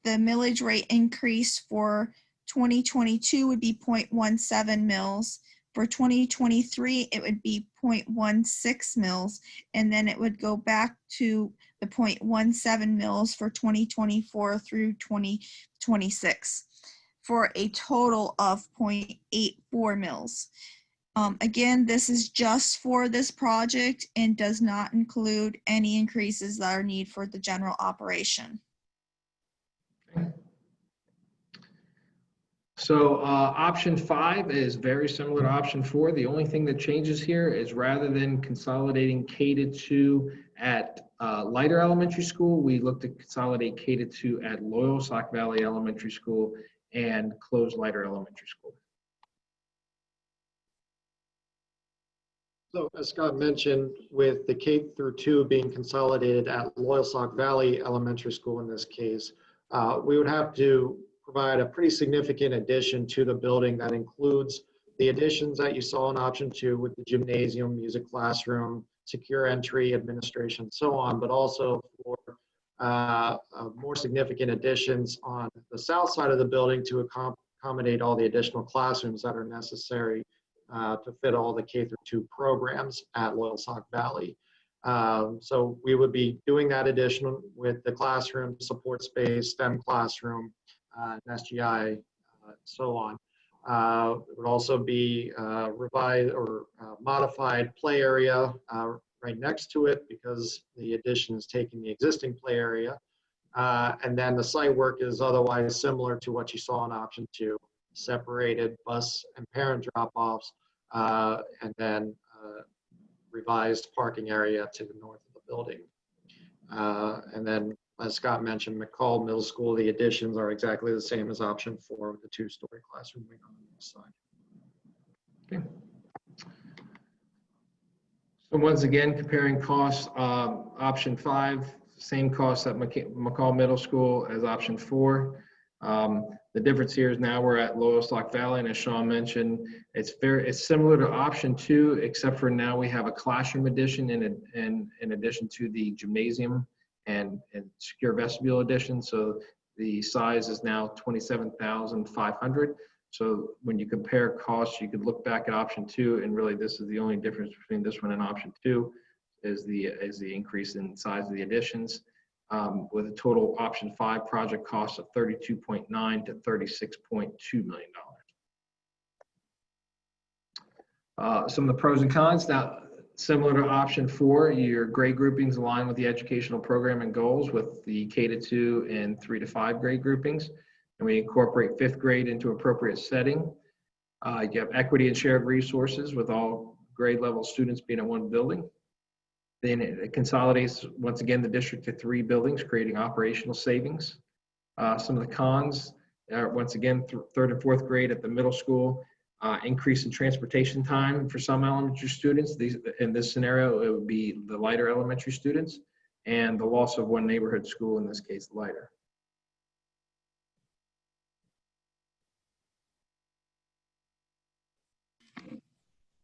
the millage rate increase for 2022 would be 0.17 mils. For 2023, it would be 0.16 mils, and then it would go back to the 0.17 mils for 2024 through 2026 for a total of 0.84 mils. Again, this is just for this project and does not include any increases that are needed for the general operation. So option 5 is very similar to option 4. The only thing that changes here is rather than consolidating K-2 at Leiter Elementary School, we look to consolidate K-2 at Loyalsock Valley Elementary School and close Leiter Elementary School. So as Scott mentioned, with the K-2 being consolidated at Loyalsock Valley Elementary School in this case, we would have to provide a pretty significant addition to the building that includes the additions that you saw in option 2 with the gymnasium, music classroom, secure entry, administration, so on, but also for more significant additions on the south side of the building to accommodate all the additional classrooms that are necessary to fit all the K-2 programs at Loyalsock Valley. So we would be doing that addition with the classroom, support space, STEM classroom, SGI, so on. It would also be revised or modified play area right next to it because the addition is taking the existing play area. And then the site work is otherwise similar to what you saw in option 2, separated bus and parent drop-offs, and then revised parking area to the north of the building. And then, as Scott mentioned, McCall Middle School, the additions are exactly the same as option 4 with the 2-story classroom wing on the east side. Okay. So once again, comparing costs, option 5, same costs at McCall Middle School as option 4. The difference here is now we're at LOYALSOCK Valley, and as Sean mentioned, it's similar to option 2, except for now we have a classroom addition in addition to the gymnasium and secure vestibule addition. So the size is now 27,500. So when you compare costs, you could look back at option 2, and really this is the only difference between this one and option 2 is the increase in size of the additions. With a total option 5 project cost of $32.9 to $36.2 million. Some of the pros and cons. Now, similar to option 4, your grade groupings align with the educational program and goals with the K-2 and 3 to 5 grade groupings. And we incorporate 5th grade into appropriate setting. You have equity and shared resources with all grade level students being in one building. Then it consolidates, once again, the district to 3 buildings, creating operational savings. Some of the cons are, once again, 3rd and 4th grade at the middle school, increase in transportation time for some elementary students. In this scenario, it would be the lighter elementary students, and the loss of one neighborhood school, in this case, lighter.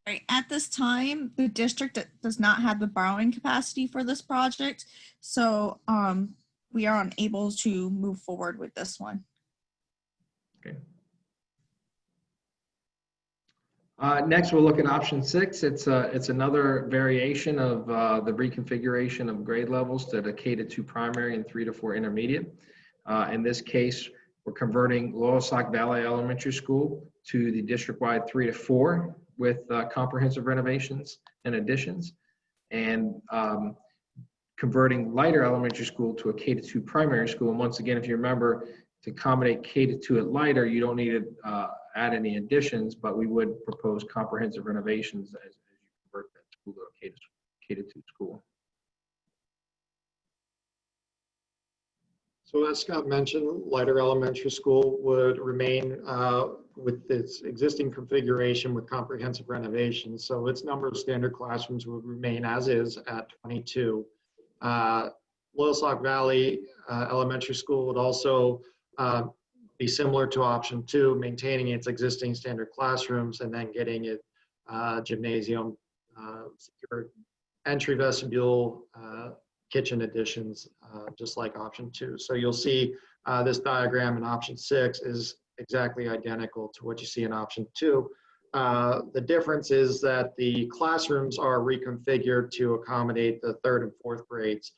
Right. At this time, the district does not have the borrowing capacity for this project, so we are unable to move forward with this one. Okay. Next, we'll look at option 6. It's another variation of the reconfiguration of grade levels to the K-2 primary and 3 to 4 intermediate. In this case, we're converting LOYALSOCK Valley Elementary School to the district-wide 3 to 4 with comprehensive renovations and additions, and converting lighter elementary school to a K-2 primary school. And once again, if you remember, to accommodate K-2 at lighter, you don't need to add any additions, but we would propose comprehensive renovations as you convert that school to a K-2 school. So as Scott mentioned, lighter elementary school would remain with its existing configuration with comprehensive renovations. So its number of standard classrooms would remain as is at 22. LOYALSOCK Valley Elementary School would also be similar to option 2, maintaining its existing standard classrooms and then getting it gymnasium, secure entry vestibule, kitchen additions, just like option 2. So you'll see this diagram in option 6 is exactly identical to what you see in option 2. The difference is that the classrooms are reconfigured to accommodate the 3rd and 4th grades,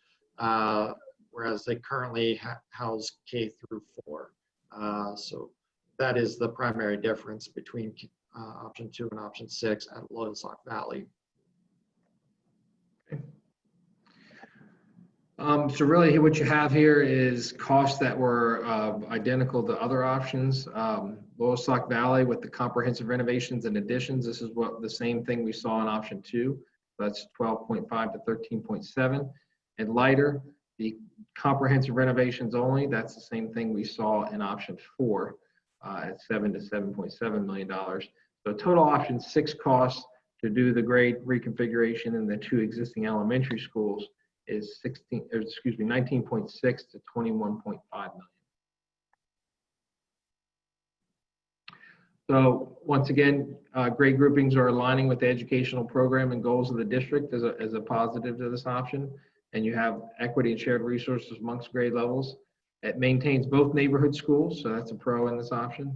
whereas they currently house K through 4. So that is the primary difference between option 2 and option 6 at LOYALSOCK Valley. Okay. So really what you have here is costs that were identical to other options. LOYALSOCK Valley with the comprehensive renovations and additions, this is what the same thing we saw in option 2. That's 12.5 to 13.7. And lighter, the comprehensive renovations only, that's the same thing we saw in option 4 at $7 to $7.7 million. So total option 6 costs to do the grade reconfiguration in the 2 existing elementary schools is 19.6 to 21.5 million. So once again, grade groupings are aligning with the educational program and goals of the district as a positive to this option. And you have equity and shared resources amongst grade levels. It maintains both neighborhood schools, so that's a pro in this option.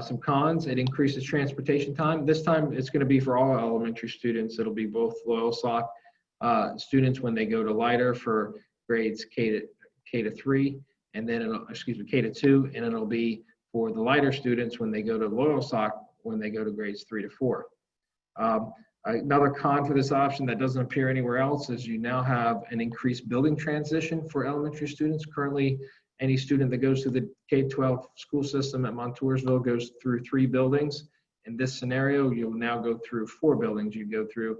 Some cons, it increases transportation time. This time it's going to be for all elementary students. It'll be both LOYALSOCK students when they go to lighter for grades K to 3, and then K to 2, and it'll be for the lighter students when they go to LOYALSOCK when they go to grades 3 to 4. Another con for this option that doesn't appear anywhere else is you now have an increased building transition for elementary students. Currently, any student that goes through the K-12 school system at Montoursville goes through 3 buildings. In this scenario, you'll now go through 4 buildings. You go through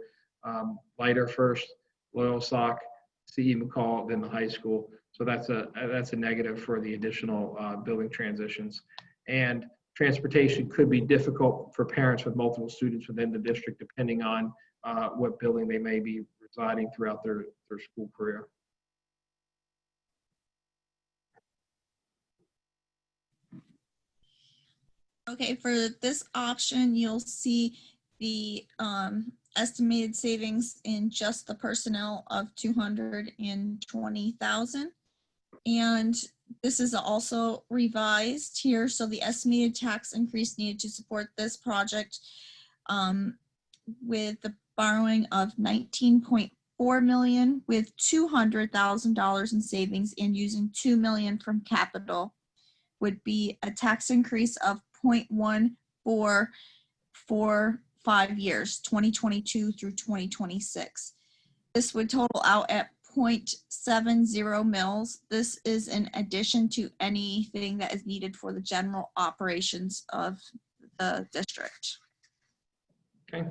lighter first, LOYALSOCK, C.E. McCall, then the high school. So that's a negative for the additional building transitions. And transportation could be difficult for parents with multiple students within the district, depending on what building they may be residing throughout their school career. Okay, for this option, you'll see the estimated savings in just the personnel of $220,000. And this is also revised here. So the estimated tax increase needed to support this project with the borrowing of $19.4 million with $200,000 in savings and using $2 million from capital would be a tax increase of 0.14 for 5 years, 2022 through 2026. This would total out at 0.70 mils. This is in addition to anything that is needed for the general operations of the district. Okay.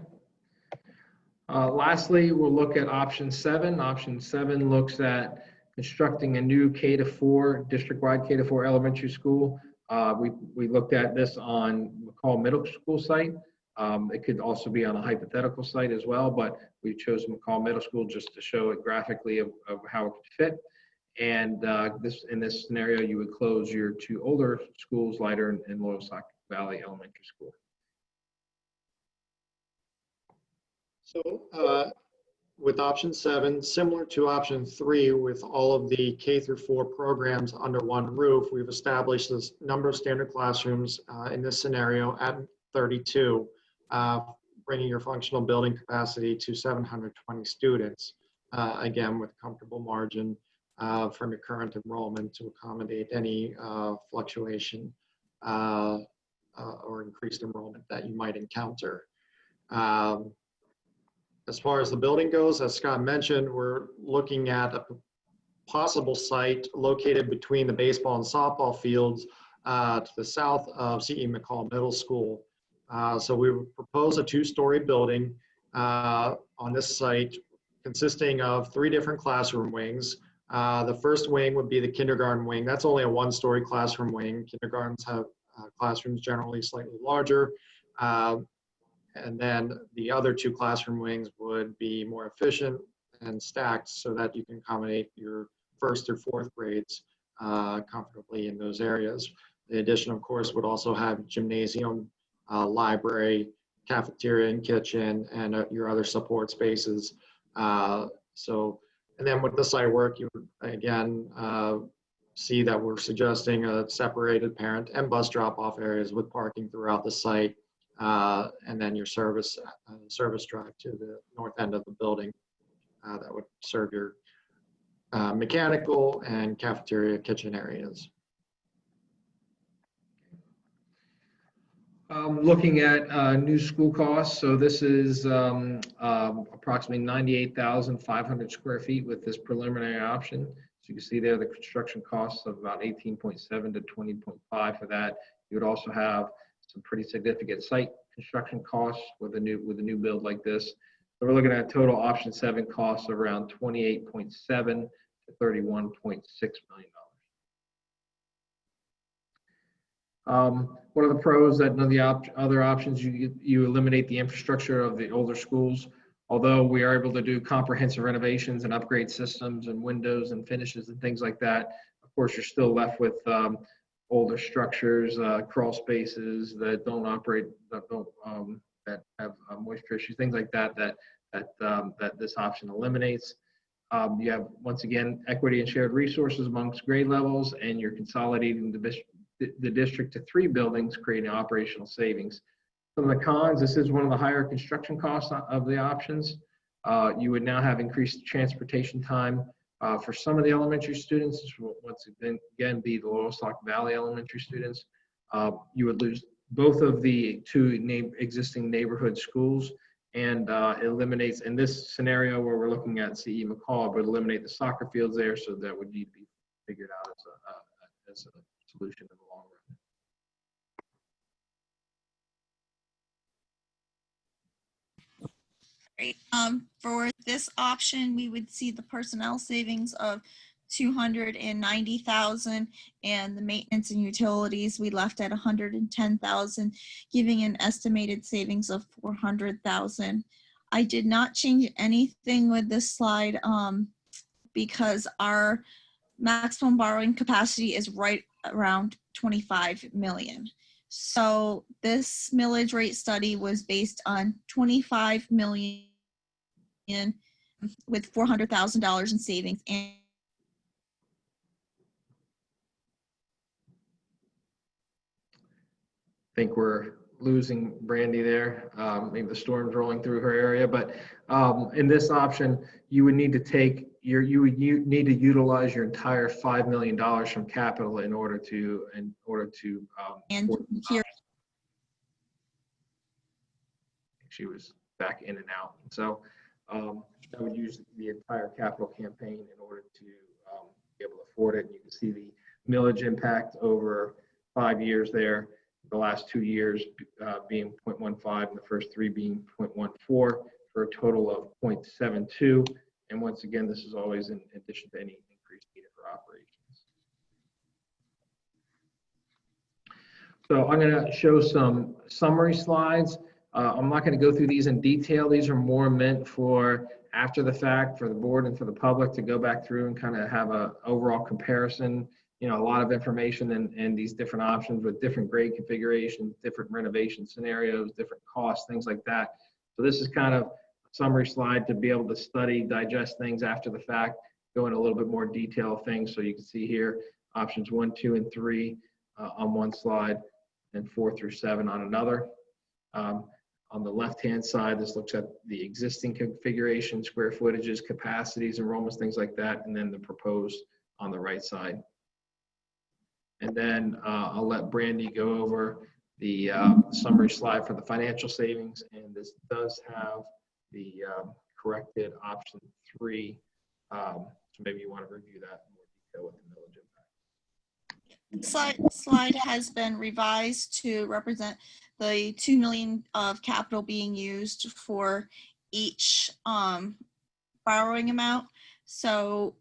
Lastly, we'll look at option 7. Option 7 looks at constructing a new K-4 district-wide K-4 elementary school. We looked at this on McCall Middle School site. It could also be on a hypothetical site as well, but we chose McCall Middle School just to show it graphically of how it could fit. And in this scenario, you would close your 2 older schools, Lighter and LOYALSOCK Valley Elementary School. So with option 7, similar to option 3, with all of the K-4 programs under one roof, we've established this number of standard classrooms in this scenario at 32, bringing your functional building capacity to 720 students, again, with a comfortable margin from your current enrollment to accommodate any fluctuation or increased enrollment that you might encounter. As far as the building goes, as Scott mentioned, we're looking at a possible site located between the baseball and softball fields to the south of C.E. McCall Middle School. So we would propose a 2-story building on this site consisting of 3 different classroom wings. The first wing would be the kindergarten wing. That's only a 1-story classroom wing. Kindergartens have classrooms generally slightly larger. And then the other 2 classroom wings would be more efficient and stacked so that you can accommodate your 1st through 4th grades comfortably in those areas. The addition, of course, would also have gymnasium, library, cafeteria and kitchen, and your other support spaces. And then with the site work, you would again see that we're suggesting a separated parent and bus drop-off areas with parking throughout the site. And then your service drive to the north end of the building that would serve your mechanical and cafeteria kitchen areas. Looking at new school costs, so this is approximately 98,500 square feet with this preliminary option. So you can see there the construction costs of about 18.7 to 20.5 for that. You would also have some pretty significant site construction costs with a new build like this. So we're looking at total option 7 costs of around 28.7 to 31.6 million dollars. One of the pros that none of the other options, you eliminate the infrastructure of the older schools. Although we are able to do comprehensive renovations and upgrade systems and windows and finishes and things like that, of course, you're still left with older structures, crawl spaces that don't operate, that have moisture issues, things like that this option eliminates. You have, once again, equity and shared resources amongst grade levels, and you're consolidating the district to 3 buildings, creating operational savings. Some of the cons, this is one of the higher construction costs of the options. You would now have increased transportation time for some of the elementary students. This will once again be the LOYALSOCK Valley elementary students. You would lose both of the two existing neighborhood schools, and eliminates, in this scenario where we're looking at CE McCall, but eliminate the soccer fields there, so that would need to be figured out as a solution in the long run. Great. For this option, we would see the personnel savings of 290,000, and the maintenance and utilities we left at 110,000, giving an estimated savings of 400,000. I did not change anything with this slide because our maximum borrowing capacity is right around 25 million. So this millage rate study was based on 25 million with $400,000 in savings. And I think we're losing Brandy there. Maybe the storm's rolling through her area, but in this option, you would need to take you need to utilize your entire $5 million from capital in order to and here she was back in and out. So I would use the entire capital campaign in order to be able to afford it. You can see the millage impact over 5 years there. The last 2 years being 0.15 and the first 3 being 0.14 for a total of 0.72. And once again, this is always in addition to any increase needed for operations. So I'm going to show some summary slides. I'm not going to go through these in detail. These are more meant for after the fact for the board and for the public to go back through and kind of have an overall comparison. You know, a lot of information in these different options with different grade configurations, different renovation scenarios, different costs, things like that. So this is kind of a summary slide to be able to study, digest things after the fact, go into a little bit more detail of things. So you can see here options 1, 2, and 3 on one slide, and 4 through 7 on another. On the left-hand side, this looks at the existing configuration, square footages, capacities, enrollments, things like that, and then the proposed on the right side. And then I'll let Brandy go over the summary slide for the financial savings. And this does have the corrected option 3. So maybe you want to review that in more detail with the millage impact. Slide has been revised to represent the 2 million of capital being used for each borrowing amount. So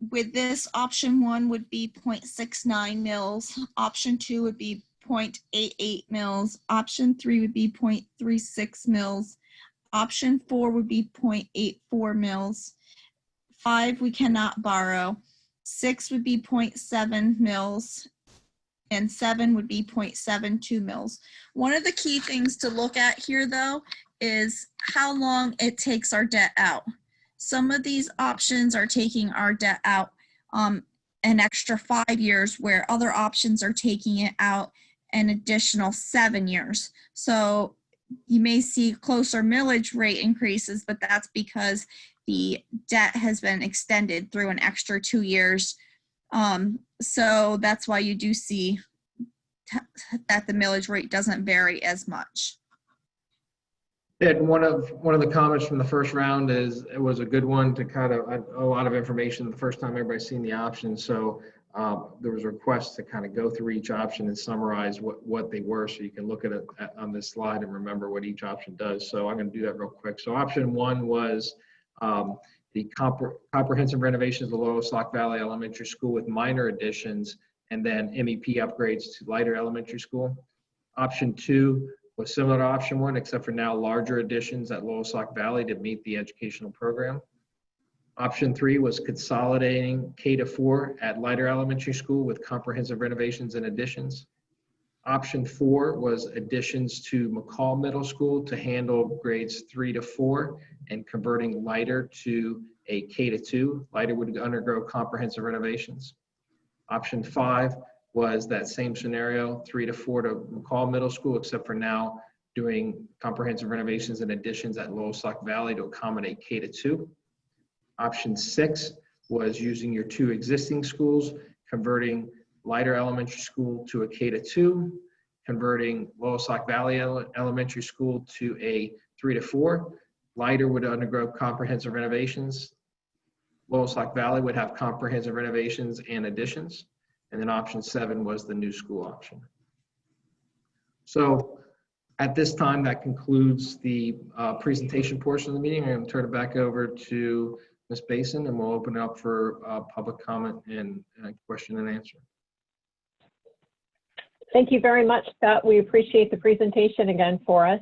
with this, option 1 would be 0.69 mils, option 2 would be 0.88 mils, option 3 would be 0.36 mils, option 4 would be 0.84 mils, 5 we cannot borrow, 6 would be 0.7 mils, and 7 would be 0.72 mils. One of the key things to look at here, though, is how long it takes our debt out. Some of these options are taking our debt out an extra 5 years, where other options are taking it out an additional 7 years. So you may see closer millage rate increases, but that's because the debt has been extended through an extra 2 years. So that's why you do see that the millage rate doesn't vary as much. And one of the comments from the first round is it was a good one to kind of a lot of information the first time everybody's seen the options. So there was a request to kind of go through each option and summarize what they were, so you can look at it on this slide and remember what each option does. So I'm going to do that real quick. So option 1 was the comprehensive renovations of the LOYALSOCK Valley Elementary School with minor additions, and then MEP upgrades to lighter elementary school. Option 2 was similar to option 1, except for now larger additions at LOYALSOCK Valley to meet the educational program. Option 3 was consolidating K-4 at lighter elementary school with comprehensive renovations and additions. Option 4 was additions to McCall Middle School to handle grades 3 to 4 and converting lighter to a K-2. Lighter would undergo comprehensive renovations. Option 5 was that same scenario, 3 to 4 to McCall Middle School, except for now doing comprehensive renovations and additions at Loyalsock Valley to accommodate K-2. Option 6 was using your 2 existing schools, converting Leiter Elementary School to a K-2, converting Loyalsock Valley Elementary School to a 3-4. Leiter would undergo comprehensive renovations. Loyalsock Valley would have comprehensive renovations and additions. And then option 7 was the new school option. So at this time, that concludes the presentation portion of the meeting. I'm going to turn it back over to Ms. Basin, and we'll open it up for public comment and question and answer. Thank you very much, Scott. We appreciate the presentation again for us.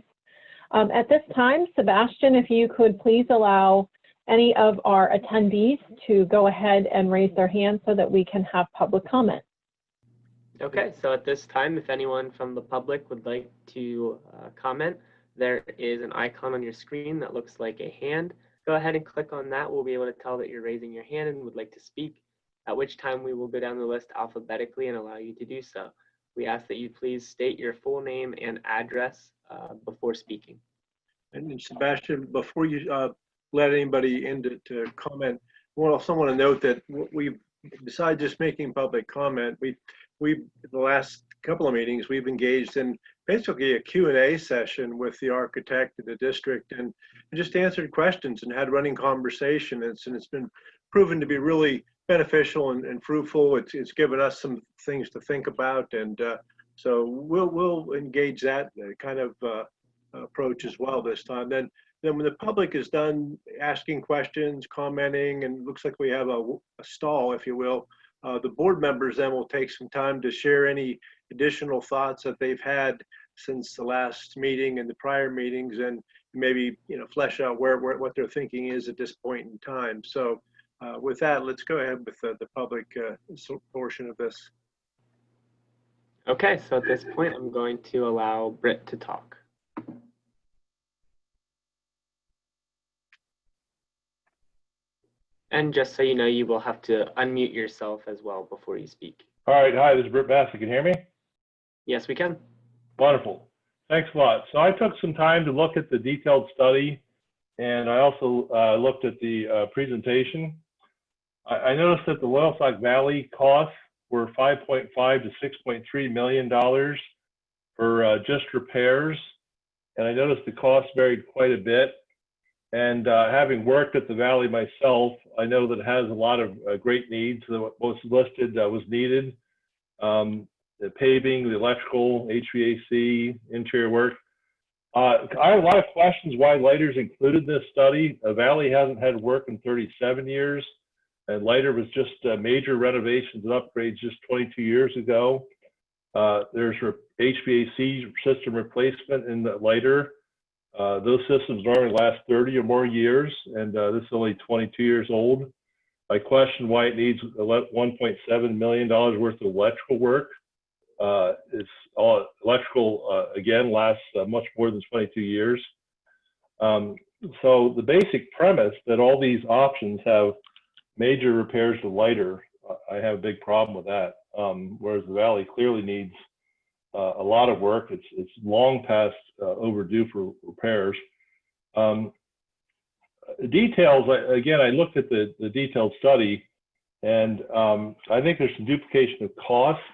At this time, Sebastian, if you could please allow any of our attendees to go ahead and raise their hand so that we can have public comment. Okay, so at this time, if anyone from the public would like to comment, there is an icon on your screen that looks like a hand. Go ahead and click on that. We'll be able to tell that you're raising your hand and would like to speak, at which time we will go down the list alphabetically and allow you to do so. We ask that you please state your full name and address before speaking. And Sebastian, before you let anybody in to comment, I also want to note that we've, besides just making public comment, we the last couple of meetings, we've engaged in basically a Q&A session with the architect of the district and just answered questions and had running conversation. And it's been proven to be really beneficial and fruitful. It's given us some things to think about. And so we'll engage that kind of approach as well this time. Then when the public is done asking questions, commenting, and it looks like we have a stall, if you will, the board members then will take some time to share any additional thoughts that they've had since the last meeting and the prior meetings, and maybe flesh out what their thinking is at this point in time. So with that, let's go ahead with the public portion of this. Okay, so at this point, I'm going to allow Britt to talk. And just so you know, you will have to unmute yourself as well before you speak. All right, hi, this is Britt Bass. You can hear me? Yes, we can. Wonderful. Thanks a lot. So I took some time to look at the detailed study, and I also looked at the presentation. I noticed that the Loyalsock Valley costs were $5.5 to $6.3 million for just repairs, and I noticed the cost varied quite a bit. And having worked at the Valley myself, I know that it has a lot of great needs. So what was listed was needed. The paving, the electrical, HVAC, interior work. I have a lot of questions why Leiter's included in this study. Valley hasn't had work in 37 years. And Leiter was just major renovations and upgrades just 22 years ago. There's HVAC system replacement in the Leiter. Those systems normally last 30 or more years, and this is only 22 years old. I question why it needs $1.7 million worth of electrical work. It's all electrical, again, lasts much more than 22 years. So the basic premise that all these options have major repairs to Leiter, I have a big problem with that. Whereas the Valley clearly needs a lot of work. It's long past overdue for repairs. Details, again, I looked at the detailed study, and I think there's some duplication of costs.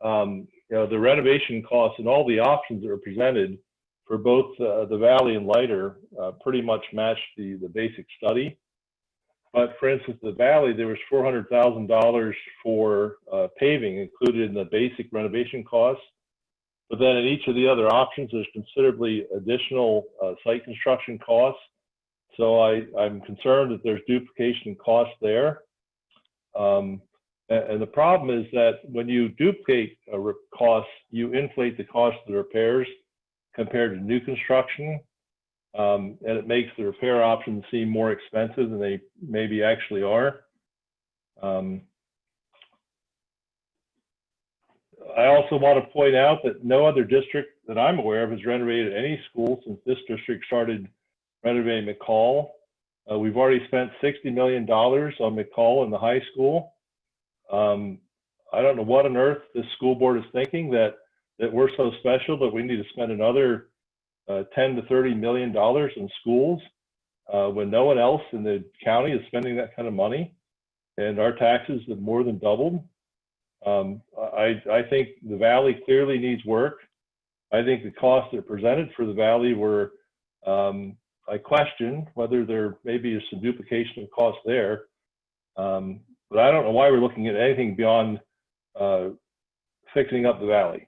The renovation costs and all the options that are presented for both the Valley and Leiter pretty much match the basic study. But for instance, the Valley, there was $400,000 for paving included in the basic renovation costs. But then in each of the other options, there's considerably additional site construction costs. So I'm concerned that there's duplication in costs there. And the problem is that when you duplicate costs, you inflate the cost of the repairs compared to new construction. And it makes the repair options seem more expensive than they maybe actually are. I also want to point out that no other district that I'm aware of has renovated any school since this district started renovating McCall. We've already spent $60 million on McCall in the high school. I don't know what on earth this school board is thinking, that we're so special that we need to spend another $10 to $30 million in schools when no one else in the county is spending that kind of money, and our taxes have more than doubled. I think the Valley clearly needs work. I think the costs that are presented for the Valley were, I question whether there maybe is some duplication of costs there. But I don't know why we're looking at anything beyond fixing up the Valley.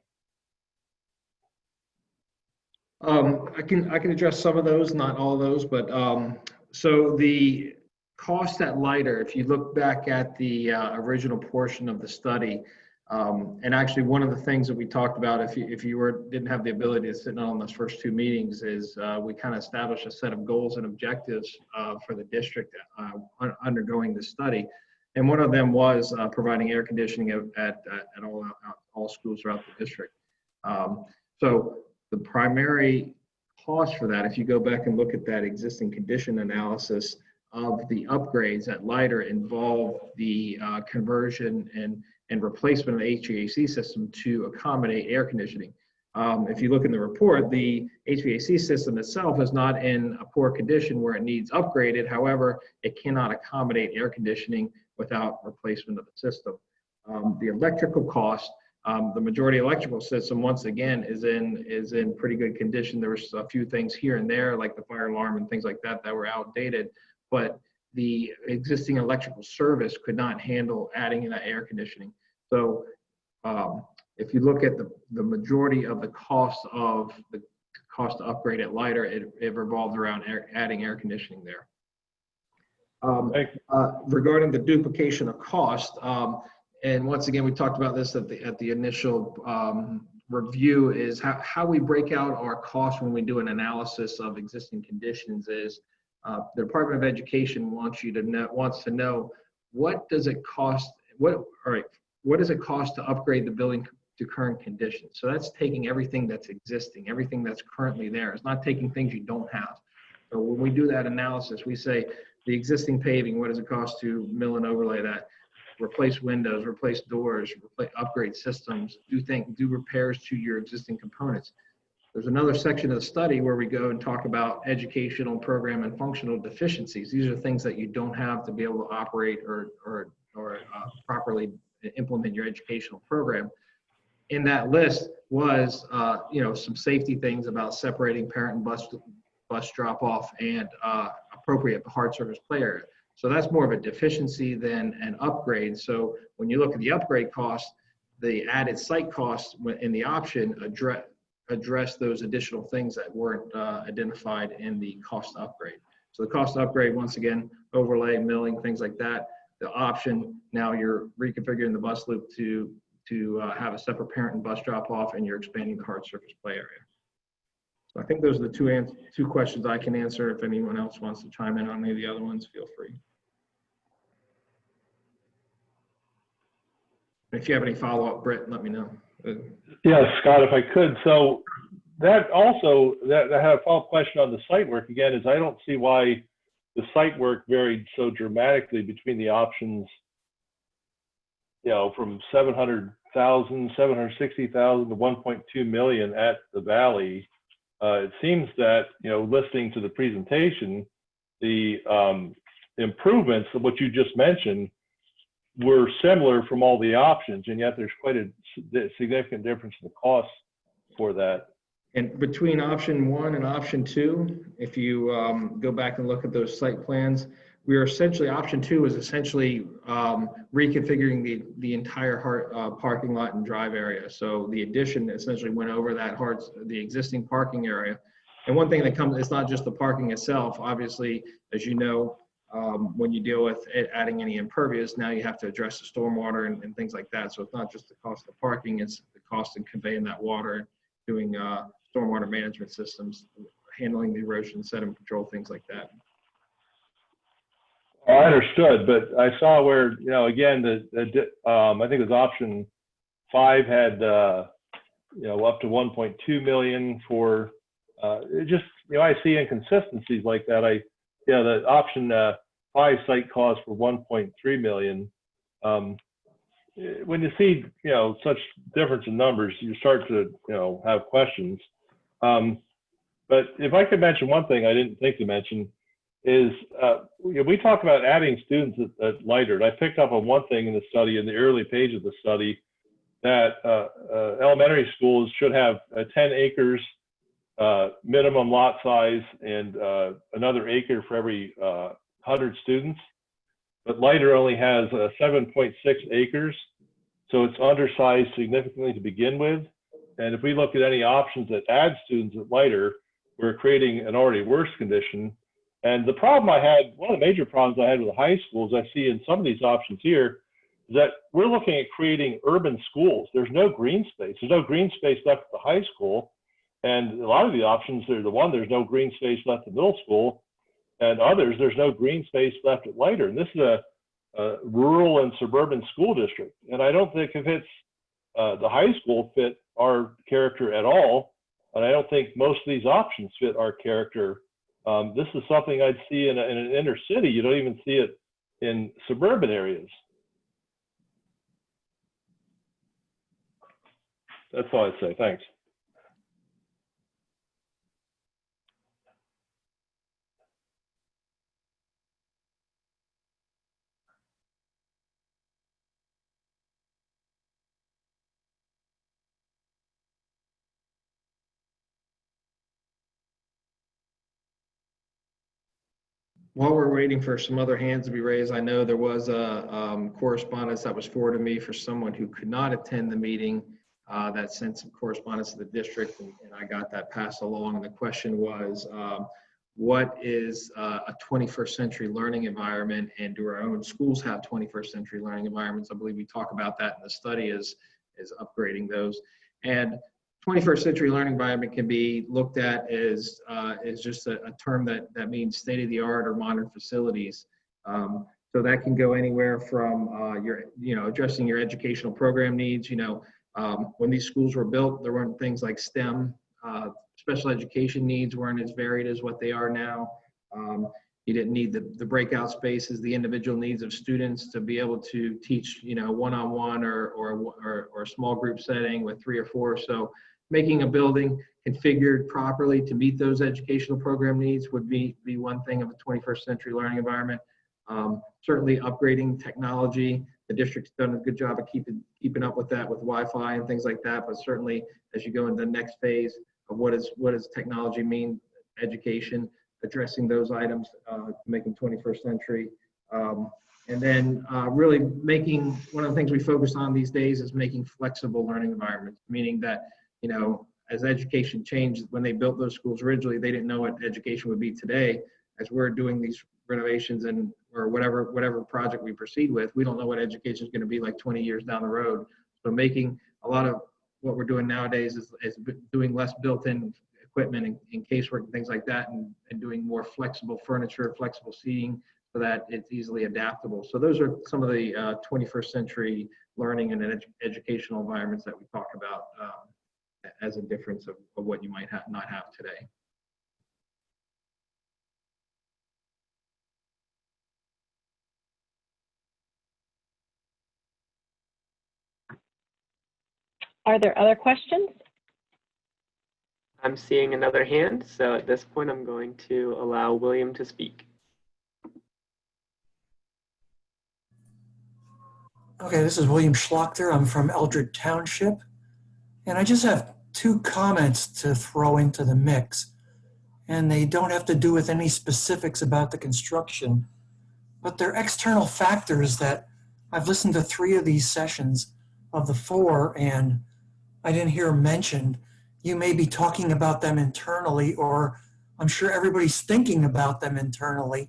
I can address some of those, not all of those, but so the cost at Leiter, if you look back at the original portion of the study, and actually one of the things that we talked about, if you didn't have the ability to sit in on those first two meetings, is we kind of established a set of goals and objectives for the district undergoing this study. And one of them was providing air conditioning at all schools throughout the district. So the primary cost for that, if you go back and look at that existing condition analysis of the upgrades at Leiter, involve the conversion and replacement of the HVAC system to accommodate air conditioning. If you look in the report, the HVAC system itself is not in a poor condition where it needs upgraded. However, it cannot accommodate air conditioning without replacement of the system. The electrical cost, the majority electrical system, once again, is in pretty good condition. There was a few things here and there, like the fire alarm and things like that, that were outdated, but the existing electrical service could not handle adding in that air conditioning. So if you look at the majority of the cost to upgrade at Leiter, it revolved around adding air conditioning there. Regarding the duplication of cost, and once again, we talked about this at the initial review, is how we break out our costs when we do an analysis of existing conditions. Is the Department of Education wants to know what does it cost? What does it cost to upgrade the building to current conditions? So that's taking everything that's existing, everything that's currently there. It's not taking things you don't have. So when we do that analysis, we say the existing paving, what does it cost to mill and overlay that? Replace windows, replace doors, upgrade systems, do repairs to your existing components. There's another section of the study where we go and talk about educational program and functional deficiencies. These are things that you don't have to be able to operate or properly implement your educational program. In that list was some safety things about separating parent and bus drop off and appropriate hard surface play area. So that's more of a deficiency than an upgrade. So when you look at the upgrade cost, the added site costs in the option address those additional things that weren't identified in the cost upgrade. So the cost upgrade, once again, overlay, milling, things like that. The option, now you're reconfiguring the bus loop to have a separate parent and bus drop off, and you're expanding the hard surface play area. So I think those are the two questions I can answer. If anyone else wants to chime in on any of the other ones, feel free. If you have any follow-up, Britt, let me know. Yeah, Scott, if I could. So that I have a follow-up question on the site work again, is I don't see why the site work varied so dramatically between the options, from 700,000, 760,000 to 1.2 million at the Valley. It seems that, listening to the presentation, the improvements of what you just mentioned were similar from all the options, and yet there's quite a significant difference in the cost for that. And between option 1 and option 2, if you go back and look at those site plans, option 2 is essentially reconfiguring the entire parking lot and drive area. So the addition essentially went over the existing parking area. And one thing that comes, it's not just the parking itself. Obviously, as you know, when you deal with adding any impervious, now you have to address the stormwater and things like that. So it's not just the cost of parking, it's the cost of conveying that water, doing stormwater management systems, handling the erosion, sediment control, things like that. I understood, but I saw where, again, I think it was option 5 had, up to 1.2 million for, I see inconsistencies like that. The option 5 site cost for 1.3 million. When you see, such difference in numbers, you start to, have questions. But if I could mention one thing I didn't think to mention is we talk about adding students at Leitert. I picked up on one thing in the study, in the early page of the study, that elementary schools should have 10 acres minimum lot size and another acre for every 100 students. But Leitert only has 7.6 acres, so it's undersized significantly to begin with. And if we look at any options that add students at Leitert, we're creating an already worse condition. And the problem I had, one of the major problems I had with the high schools I see in some of these options here, is that we're looking at creating urban schools. There's no green space. There's no green space left at the high school. And a lot of the options, there's no green space left at middle school. And others, there's no green space left at Leitert. And this is a rural and suburban school district. And I don't think it fits, the high school fit our character at all. And I don't think most of these options fit our character. This is something I'd see in an inner city. You don't even see it in suburban areas. That's all I'd say. Thanks. While we're waiting for some other hands to be raised, I know there was a correspondence that was forwarded to me for someone who could not attend the meeting that sent some correspondence to the district, and I got that passed along. And the question was, what is a 21st century learning environment, and do our own schools have 21st century learning environments? I believe we talk about that in the study is upgrading those. And 21st century learning environment can be looked at as just a term that means state-of-the-art or modern facilities. So that can go anywhere from addressing your educational program needs. When these schools were built, there weren't things like STEM. Special education needs weren't as varied as what they are now. You didn't need the breakout spaces, the individual needs of students to be able to teach, one-on-one or a small group setting with 3 or 4. So making a building configured properly to meet those educational program needs would be one thing of a 21st century learning environment. Certainly upgrading technology. The district's done a good job of keeping up with that with Wi-Fi and things like that. But certainly as you go into the next phase of what does technology mean, education, addressing those items to make them 21st century. And then really making, one of the things we focus on these days is making flexible learning environments, meaning that, as education changed, when they built those schools originally, they didn't know what education would be today. As we're doing these renovations or whatever project we proceed with, we don't know what education is going to be like 20 years down the road. So making a lot of what we're doing nowadays is doing less built-in equipment and casework and things like that, and doing more flexible furniture, flexible seating, so that it's easily adaptable. So those are some of the 21st century learning and educational environments that we talk about as a difference of what you might not have today. Are there other questions? I'm seeing another hand, so at this point I'm going to allow William to speak. Okay, this is William Schlachter. I'm from Eldred Township, and I just have 2 comments to throw into the mix, and they don't have to do with any specifics about the construction, but they're external factors that I've listened to 3 of these sessions of the 4, and I didn't hear mentioned. You may be talking about them internally, or I'm sure everybody's thinking about them internally,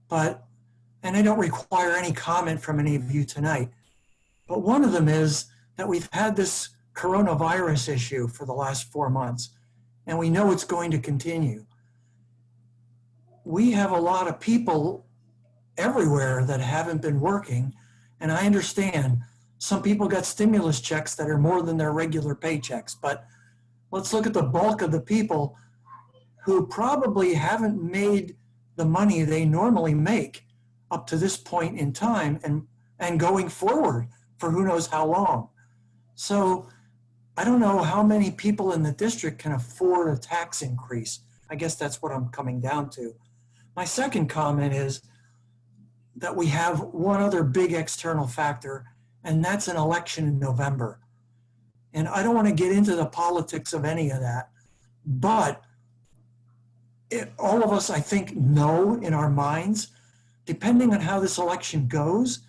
and they don't require any comment from any of you tonight. But one of them is that we've had this coronavirus issue for the last 4 months, and we know it's going to continue. We have a lot of people everywhere that haven't been working, and I understand some people got stimulus checks that are more than their regular paychecks, but let's look at the bulk of the people who probably haven't made the money they normally make up to this point in time and going forward for who knows how long. So I don't know how many people in the district can afford a tax increase. I guess that's what I'm coming down to. My second comment is that we have one other big external factor, and that's an election in November. And I don't want to get into the politics of any of that, but all of us, I think, know in our minds, depending on how this election goes,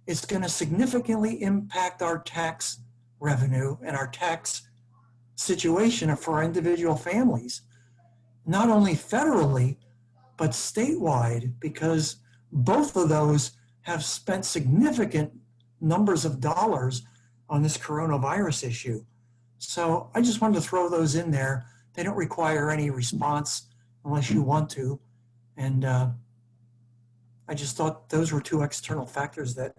it's going to significantly impact our tax revenue and our tax situation for our individual families, not only federally, but statewide, because both of those have spent significant numbers of dollars on this coronavirus issue. So I just wanted to throw those in there. They don't require any response unless you want to. And I just thought those were two external factors that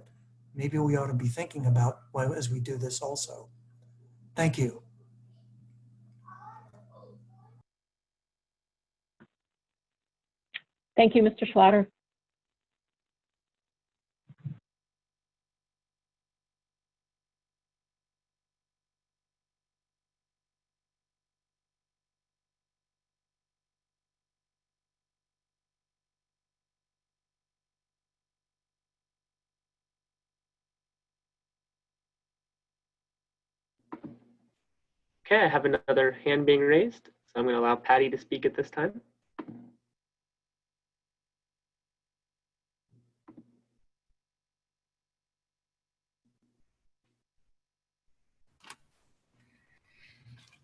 maybe we ought to be thinking about as we do this also. Thank you. Thank you, Mr. Schlatter. Okay, I have another hand being raised, so I'm going to allow Patty to speak at this time.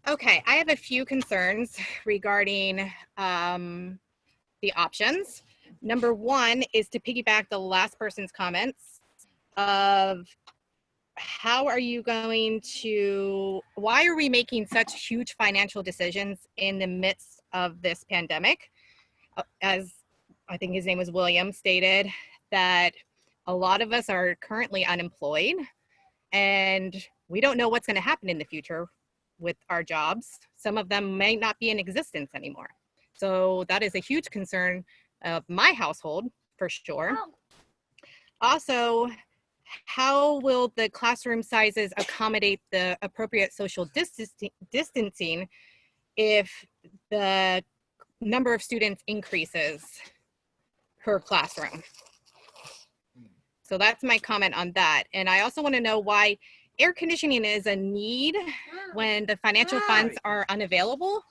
Okay, I have a few concerns regarding the options. Number one is to piggyback the last person's comments of how are you going to, why are we making such huge financial decisions in the midst of this pandemic? As I think his name was William stated, that a lot of us are currently unemployed and we don't know what's going to happen in the future with our jobs. Some of them may not be in existence anymore. So that is a huge concern of my household for sure. Also, how will the classroom sizes accommodate the appropriate social distancing if the number of students increases per classroom? So that's my comment on that. And I also want to know why air conditioning is a need when the financial funds are unavailable.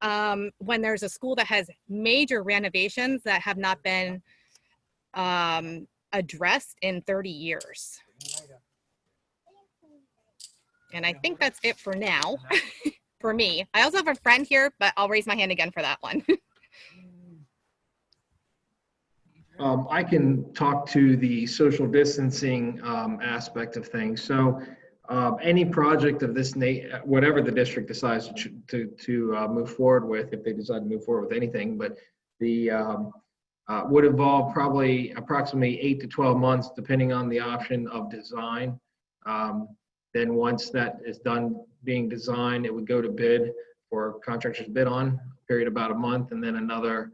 When there's a school that has major renovations that have not been addressed in 30 years. And I think that's it for now, for me. I also have a friend here, but I'll raise my hand again for that one. I can talk to the social distancing aspect of things. So any project of this whatever the district decides to move forward with, if they decide to move forward with anything, but the would involve probably approximately 8 to 12 months, depending on the option of design. Then once that is done being designed, it would go to bid for contractors to bid on, period about a month, and then another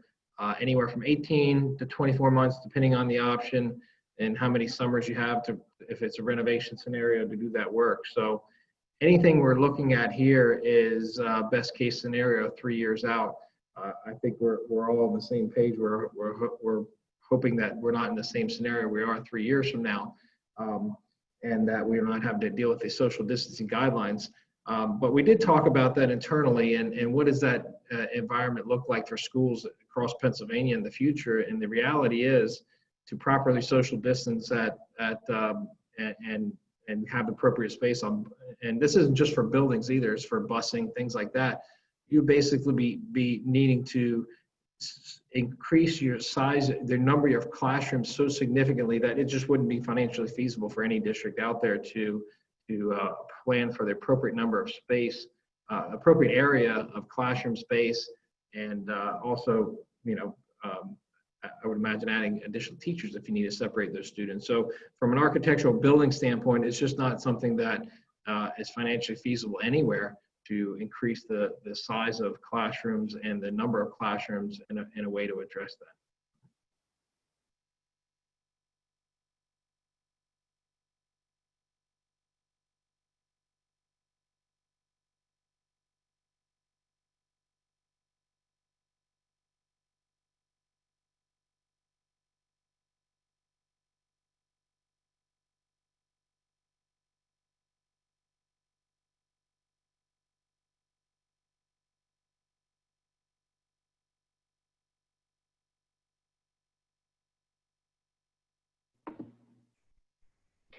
anywhere from 18 to 24 months, depending on the option and how many summers you have to, if it's a renovation scenario, to do that work. So anything we're looking at here is best case scenario 3 years out. I think we're all on the same page. We're hoping that we're not in the same scenario we are 3 years from now, and that we're not having to deal with the social distancing guidelines. But we did talk about that internally, and what does that environment look like for schools across Pennsylvania in the future? And the reality is, to properly social distance and have appropriate space on, and this isn't just for buildings either, it's for busing, things like that. You basically be needing to increase your size, the number of classrooms so significantly that it just wouldn't be financially feasible for any district out there to plan for the appropriate number of space, appropriate area of classroom space, and also, I would imagine adding additional teachers if you need to separate those students. So from an architectural building standpoint, it's just not something that is financially feasible anywhere to increase the size of classrooms and the number of classrooms in a way to address that.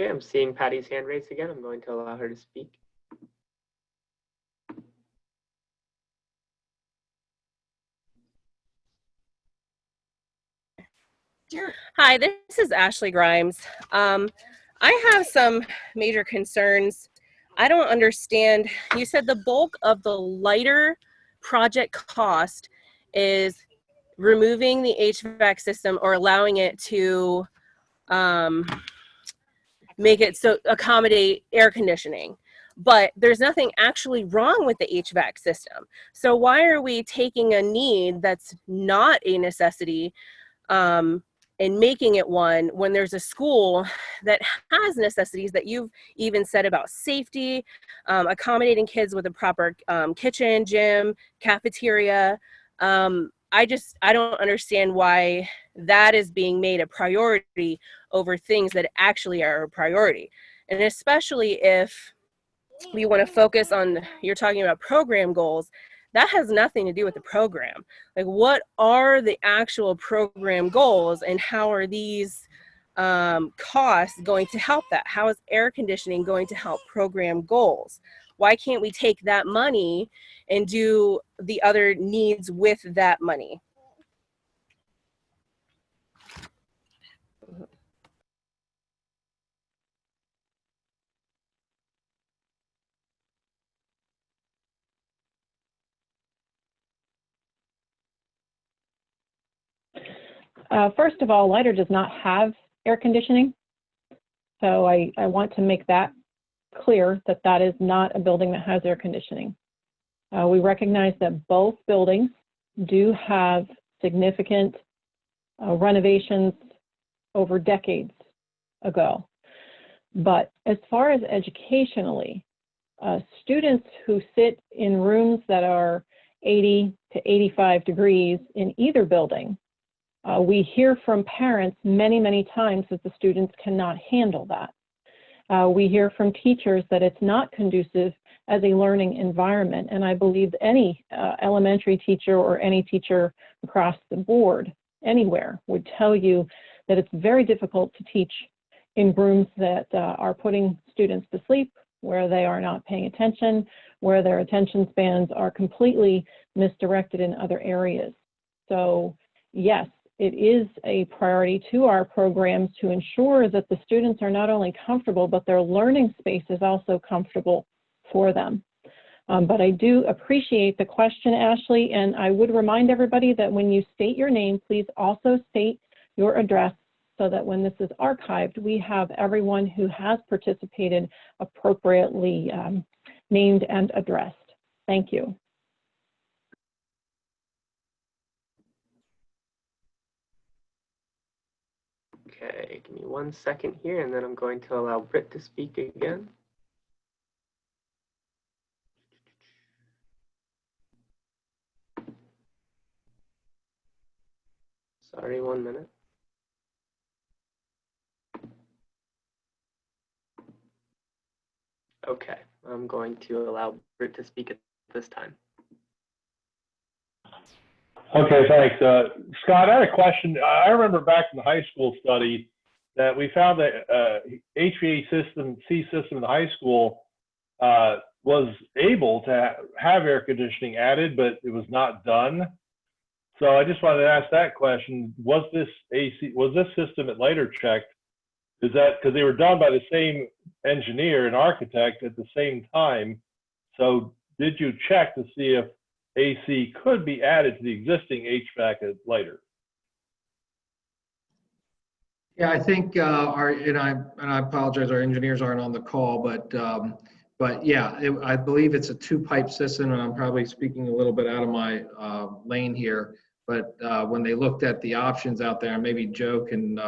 Okay, I'm seeing Patty's hand raised again. I'm going to allow her to speak. Hi, this is Ashley Grimes. I have some major concerns. I don't understand. You said the bulk of the lighter project cost is removing the HVAC system or allowing it to make it so accommodate air conditioning. But there's nothing actually wrong with the HVAC system. So why are we taking a need that's not a necessity and making it one when there's a school that has necessities that you've even said about safety, accommodating kids with a proper kitchen, gym, cafeteria. I don't understand why that is being made a priority over things that actually are a priority. And especially if we want to focus on, you're talking about program goals, that has nothing to do with the program. Like, what are the actual program goals and how are these costs going to help that? How is air conditioning going to help program goals? Why can't we take that money and do the other needs with that money? First of all, Leiter does not have air conditioning. So I want to make that clear that that is not a building that has air conditioning. We recognize that both buildings do have significant renovations over decades ago. But as far as educationally, students who sit in rooms that are 80 to 85 degrees in either building, we hear from parents many, many times that the students cannot handle that. We hear from teachers that it's not conducive as a learning environment. And I believe any elementary teacher or any teacher across the board anywhere would tell you that it's very difficult to teach in rooms that are putting students to sleep, where they are not paying attention, where their attention spans are completely misdirected in other areas. So yes, it is a priority to our programs to ensure that the students are not only comfortable, but their learning space is also comfortable for them. But I do appreciate the question, Ashley, and I would remind everybody that when you state your name, please also state your address so that when this is archived, we have everyone who has participated appropriately named and addressed. Thank you. Okay, give me 1 second here, and then I'm going to allow Britt to speak again. Sorry, 1 minute. Okay, I'm going to allow Britt to speak at this time. Okay, thanks. Scott, I had a question. I remember back in the high school study that we found that HVAC system in the high school was able to have air conditioning added, but it was not done. So I just wanted to ask that question. Was this system at later checked? Is that because they were done by the same engineer and architect at the same time? So did you check to see if AC could be added to the existing HVAC later? Yeah, I think and I apologize, our engineers aren't on the call, but yeah, I believe it's a two-pipe system, and I'm probably speaking a little bit out of my lane here. But when they looked at the options out there, and maybe Joe can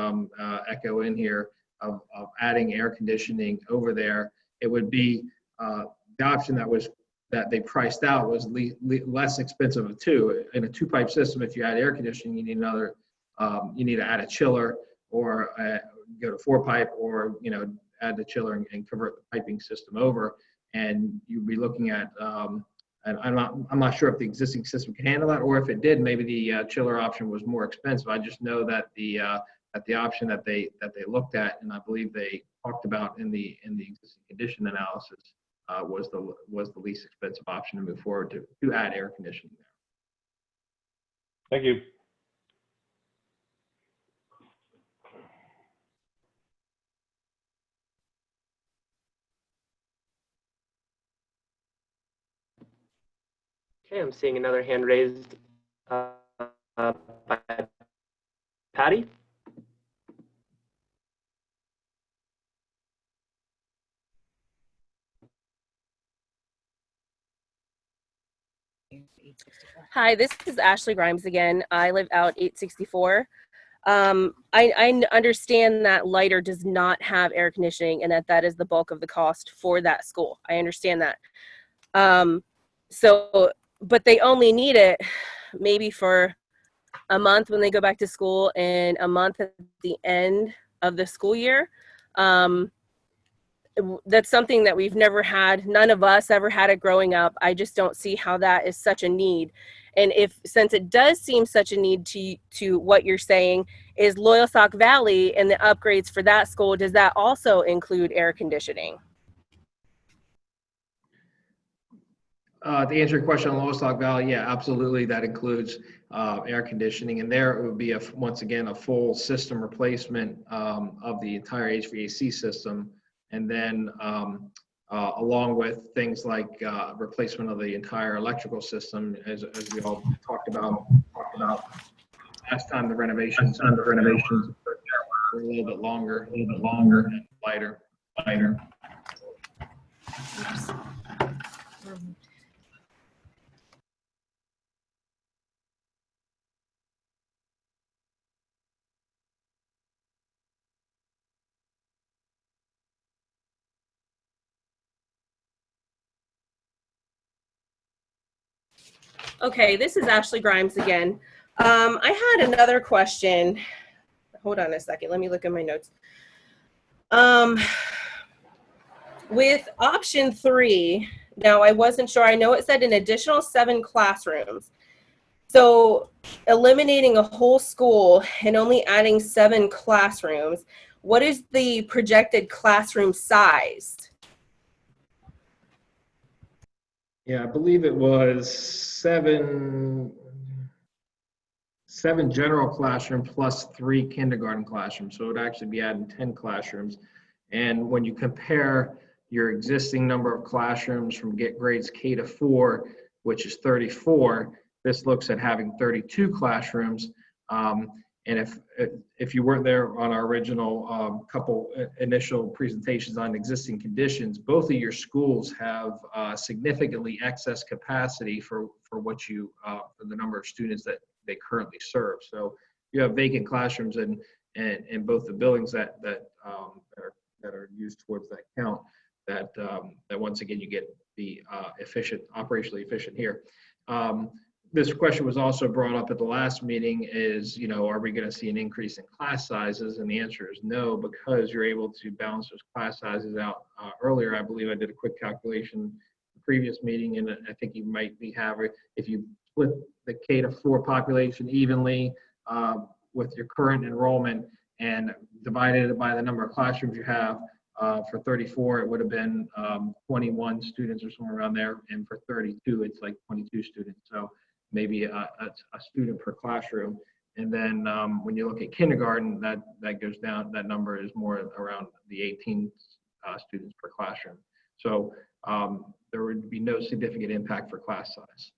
echo in here of adding air conditioning over there, it would be the option that they priced out was less expensive of two. In a two-pipe system, if you add air conditioning, you need another. You need to add a chiller, or go to four-pipe, or add the chiller and convert the piping system over, and you'd be looking at. And I'm not sure if the existing system can handle that, or if it did, maybe the chiller option was more expensive. I just know that the the option that they looked at, and I believe they talked about in the existing condition analysis, was the least expensive option to move forward to add air conditioning there. Thank you. Okay, I'm seeing another hand raised by Patty. Hi, this is Ashley Grimes again. I live out 864. I understand that Lighter does not have air conditioning and that is the bulk of the cost for that school. I understand that. But they only need it maybe for a month when they go back to school and a month at the end of the school year. That's something that we've never had. None of us ever had it growing up. I just don't see how that is such a need. And since it does seem such a need to what you're saying, is LOYALSOCK Valley and the upgrades for that school, does that also include air conditioning? To answer your question on LOYALSOCK Valley, yeah, absolutely, that includes air conditioning, and there it would be once again a full system replacement of the entire HVAC system, and then along with things like replacement of the entire electrical system, as we all talked about last time. The renovations were a little bit longer and lighter. Okay, this is Ashley Grimes again. I had another question. Hold on a second. Let me look at my notes. With option 3, now I wasn't sure. I know it said an additional 7 classrooms. So eliminating a whole school and only adding 7 classrooms, what is the projected classroom size? Yeah, I believe it was seven general classroom plus 3 kindergarten classrooms. So it would actually be adding 10 classrooms. And when you compare your existing number of classrooms from grades K to 4, which is 34, this looks at having 32 classrooms. And if you weren't there on our original couple initial presentations on existing conditions, both of your schools have significantly excess capacity for what for the number of students that they currently serve. So you have vacant classrooms in both the buildings that are used towards that count. That once again you get the operationally efficient here. This question was also brought up at the last meeting is, are we going to see an increase in class sizes? And the answer is no, because you're able to balance those class sizes out earlier. I believe I did a quick calculation in the previous meeting, and I think you might if you split the K to 4 population evenly with your current enrollment and divided it by the number of classrooms you have, for 34, it would have been 21 students or somewhere around there. And for 32, it's like 22 students. So maybe a student per classroom. And then when you look at kindergarten, that goes down, that number is more around the 18 students per classroom. So there would be no significant impact for class size.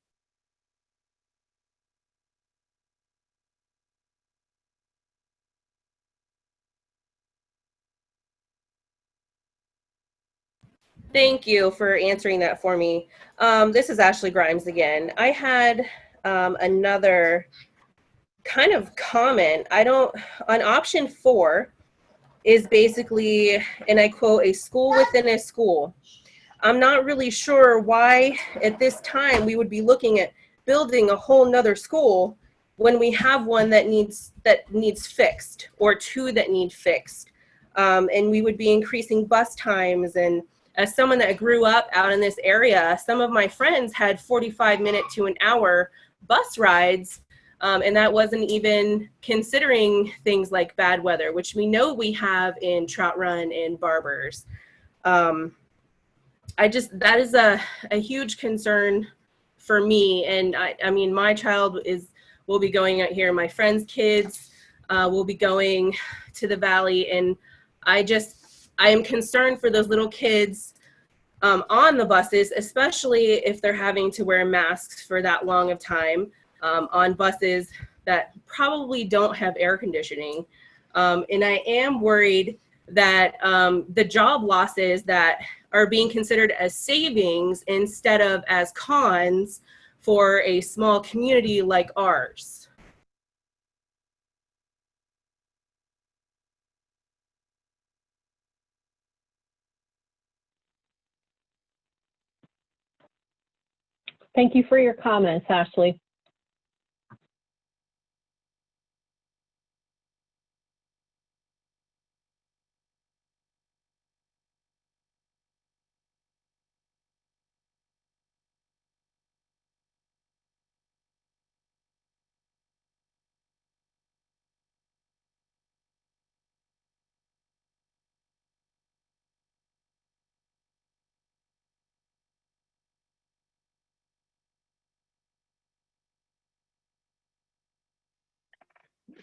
Thank you for answering that for me. This is Ashley Grimes again. I had another kind of comment. On option 4 is basically, and I quote, a school within a school. I'm not really sure why at this time we would be looking at building a whole nother school when we have one that needs fixed, or 2 that need fixed. And we would be increasing bus times. And as someone that grew up out in this area, some of my friends had 45-minute to an hour bus rides And that wasn't even considering things like bad weather, which we know we have in Trout Run and Barbers. That is a huge concern for me. And I mean, my child will be going out here. My friends' kids will be going to the Valley. And I am concerned for those little kids on the buses, especially if they're having to wear masks for that long of time on buses that probably don't have air conditioning. And I am worried that the job losses that are being considered as savings instead of as cons for a small community like ours. Thank you for your comments, Ashley.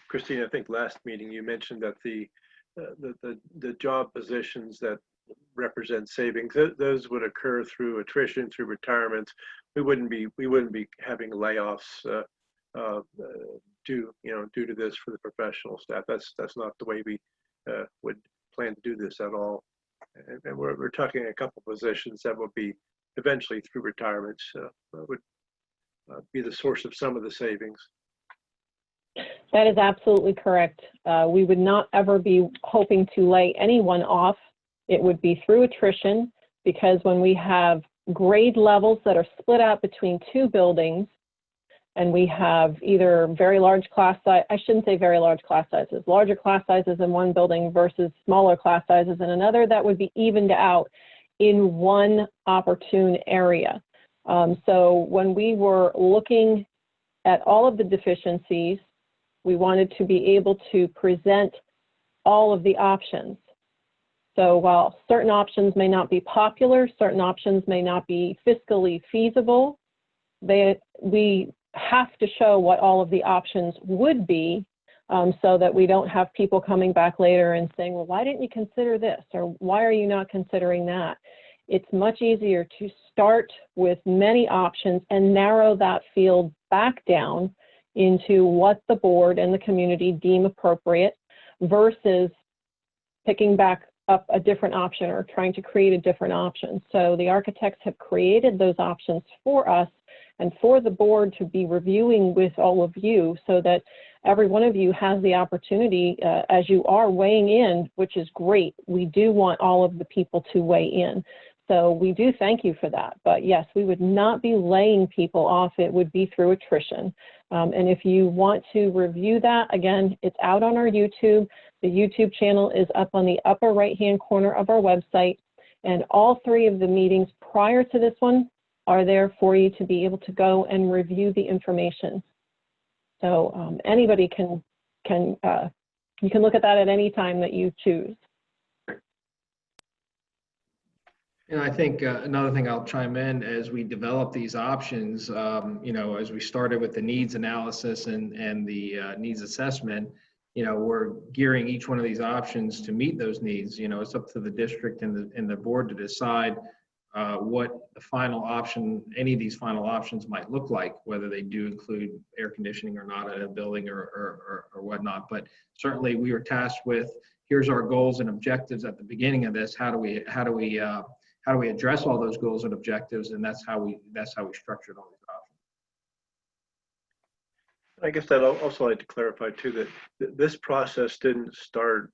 Christine, I think last meeting you mentioned that the job positions that represent savings, those would occur through attrition, through retirement. We wouldn't be having layoffs due to this for the professional staff. That's not the way we would plan to do this at all. And we're talking a couple positions that will be eventually through retirements would be the source of some of the savings. That is absolutely correct. We would not ever be hoping to lay anyone off. It would be through attrition, because when we have grade levels that are split out between two buildings, and we have either very large class size, I shouldn't say very large class sizes, larger class sizes in one building versus smaller class sizes in another, that would be evened out in one opportune area. So when we were looking at all of the deficiencies, we wanted to be able to present all of the options. So while certain options may not be popular, certain options may not be fiscally feasible, we have to show what all of the options would be, so that we don't have people coming back later and saying, well, why didn't you consider this? Or why are you not considering that? It's much easier to start with many options and narrow that field back down into what the board and the community deem appropriate, versus picking back up a different option or trying to create a different option. So the architects have created those options for us and for the board to be reviewing with all of you, so that every one of you has the opportunity, as you are weighing in, which is great. We do want all of the people to weigh in. So we do thank you for that. But yes, we would not be laying people off. It would be through attrition. And if you want to review that, again, it's out on our YouTube. The YouTube channel is up on the upper right-hand corner of our website. And all three of the meetings prior to this one are there for you to be able to go and review the information. So anybody you can look at that at any time that you choose. And I think another thing I'll chime in as we develop these options, as we started with the needs analysis and the needs assessment, we're gearing each one of these options to meet those needs. It's up to the district and the board to decide what the final option, any of these final options might look like, whether they do include air conditioning or not in a building or whatnot. But certainly we were tasked with, here's our goals and objectives at the beginning of this. How do we address all those goals and objectives? And that's how we structured all these options. I guess I'd also like to clarify too that this process didn't start,